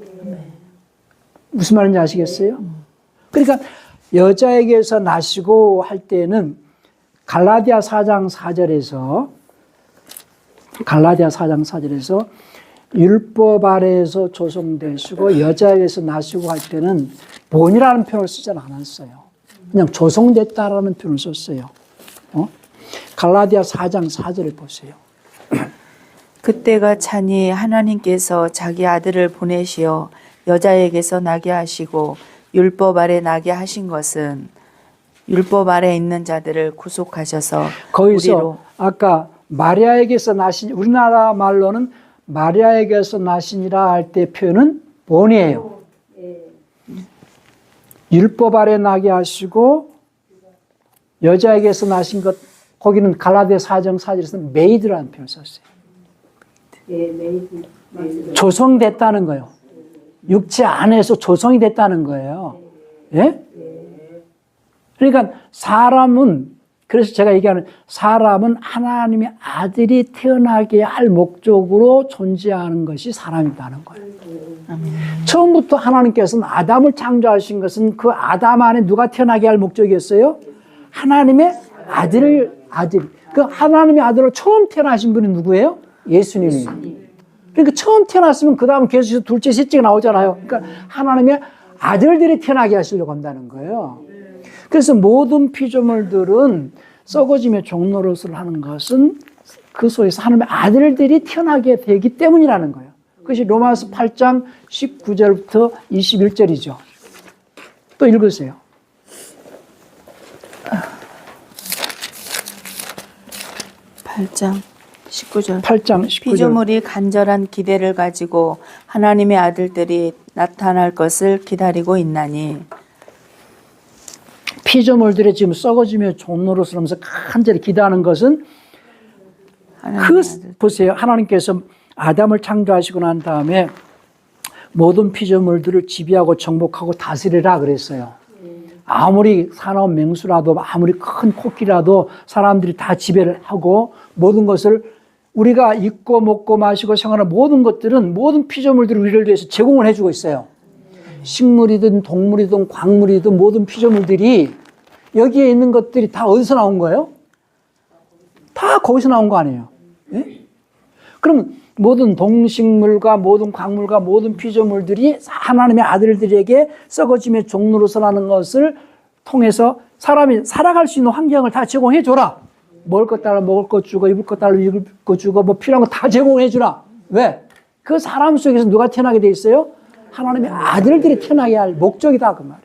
무슨 말인지 아시겠어요? 그러니까 여자에게서 나시고 할 때는 갈라디아 4장 4절에서 율법 아래에서 조성되시고 여자에게서 나시고 할 때는 본이라는 표현을 쓰지 않았어요. 그냥 조성됐다라는 표현을 썼어요. 갈라디아 4장 4절을 보세요. 그때가 차니 하나님께서 자기 아들을 보내시어 여자에게서 나게 하시고 율법 아래 나게 하신 것은 율법 아래 있는 자들을 구속하셔서 거기서 우리로 아까 마리아에게서 나신 우리나라 말로는 마리아에게서 나시니라 할 때 표현은 본이에요. 율법 아래 나게 하시고 여자에게서 나신 것 거기는 갈라디아 4장 4절에서는 메이드라는 표현을 썼어요. 조성됐다는 거예요. 육체 안에서 조성이 됐다는 거예요. 예? 그러니까 사람은 그래서 제가 얘기하는 사람은 하나님의 아들이 태어나게 할 목적으로 존재하는 것이 사람이라는 거예요. 처음부터 하나님께서는 아담을 창조하신 것은 그 아담 안에 누가 태어나게 할 목적이었어요? 하나님의 아들. 그 하나님의 아들로 처음 태어나신 분이 누구예요? 예수님이에요. 그러니까 처음 태어났으면 그 다음 계속해서 둘째, 셋째가 나오잖아요. 그러니까 하나님의 아들들이 태어나게 하시려고 한다는 거예요. 그래서 모든 피조물들은 썩어짐의 종로릇을 하는 것은 그 속에서 하나님의 아들들이 태어나게 되기 때문이라는 거예요. 그것이 로마서 8장 19절부터 21절이죠. 또 읽으세요. 8장 19절. 8장 19절. 피조물이 간절한 기대를 가지고 하나님의 아들들이 나타날 것을 기다리고 있나니 피조물들이 지금 썩어지며 종로릇을 하면서 간절히 기도하는 것은 보세요. 하나님께서 아담을 창조하시고 난 다음에 모든 피조물들을 지배하고 정복하고 다스리라 그랬어요. 아무리 사나운 맹수라도 아무리 큰 코끼리라도 사람들이 다 지배를 하고 모든 것을 우리가 입고 먹고 마시고 생활하는 모든 것들은 모든 피조물들을 우리를 위해서 제공을 해주고 있어요. 식물이든 동물이든 광물이든 모든 피조물들이 여기에 있는 것들이 다 어디서 나온 거예요? 다 거기서 나온 거 아니에요. 예? 그러면 모든 동식물과 모든 광물과 모든 피조물들이 하나님의 아들들에게 썩어짐의 종로로서라는 것을 통해서 사람이 살아갈 수 있는 환경을 다 제공해 줘라. 먹을 것 따라 먹을 것 주고 입을 것 따라 입을 것 주고 뭐 필요한 거 다 제공해 주라. 왜? 그 사람 속에서 누가 태어나게 돼 있어요? 하나님의 아들들이 태어나게 할 목적이다 그 말이에요.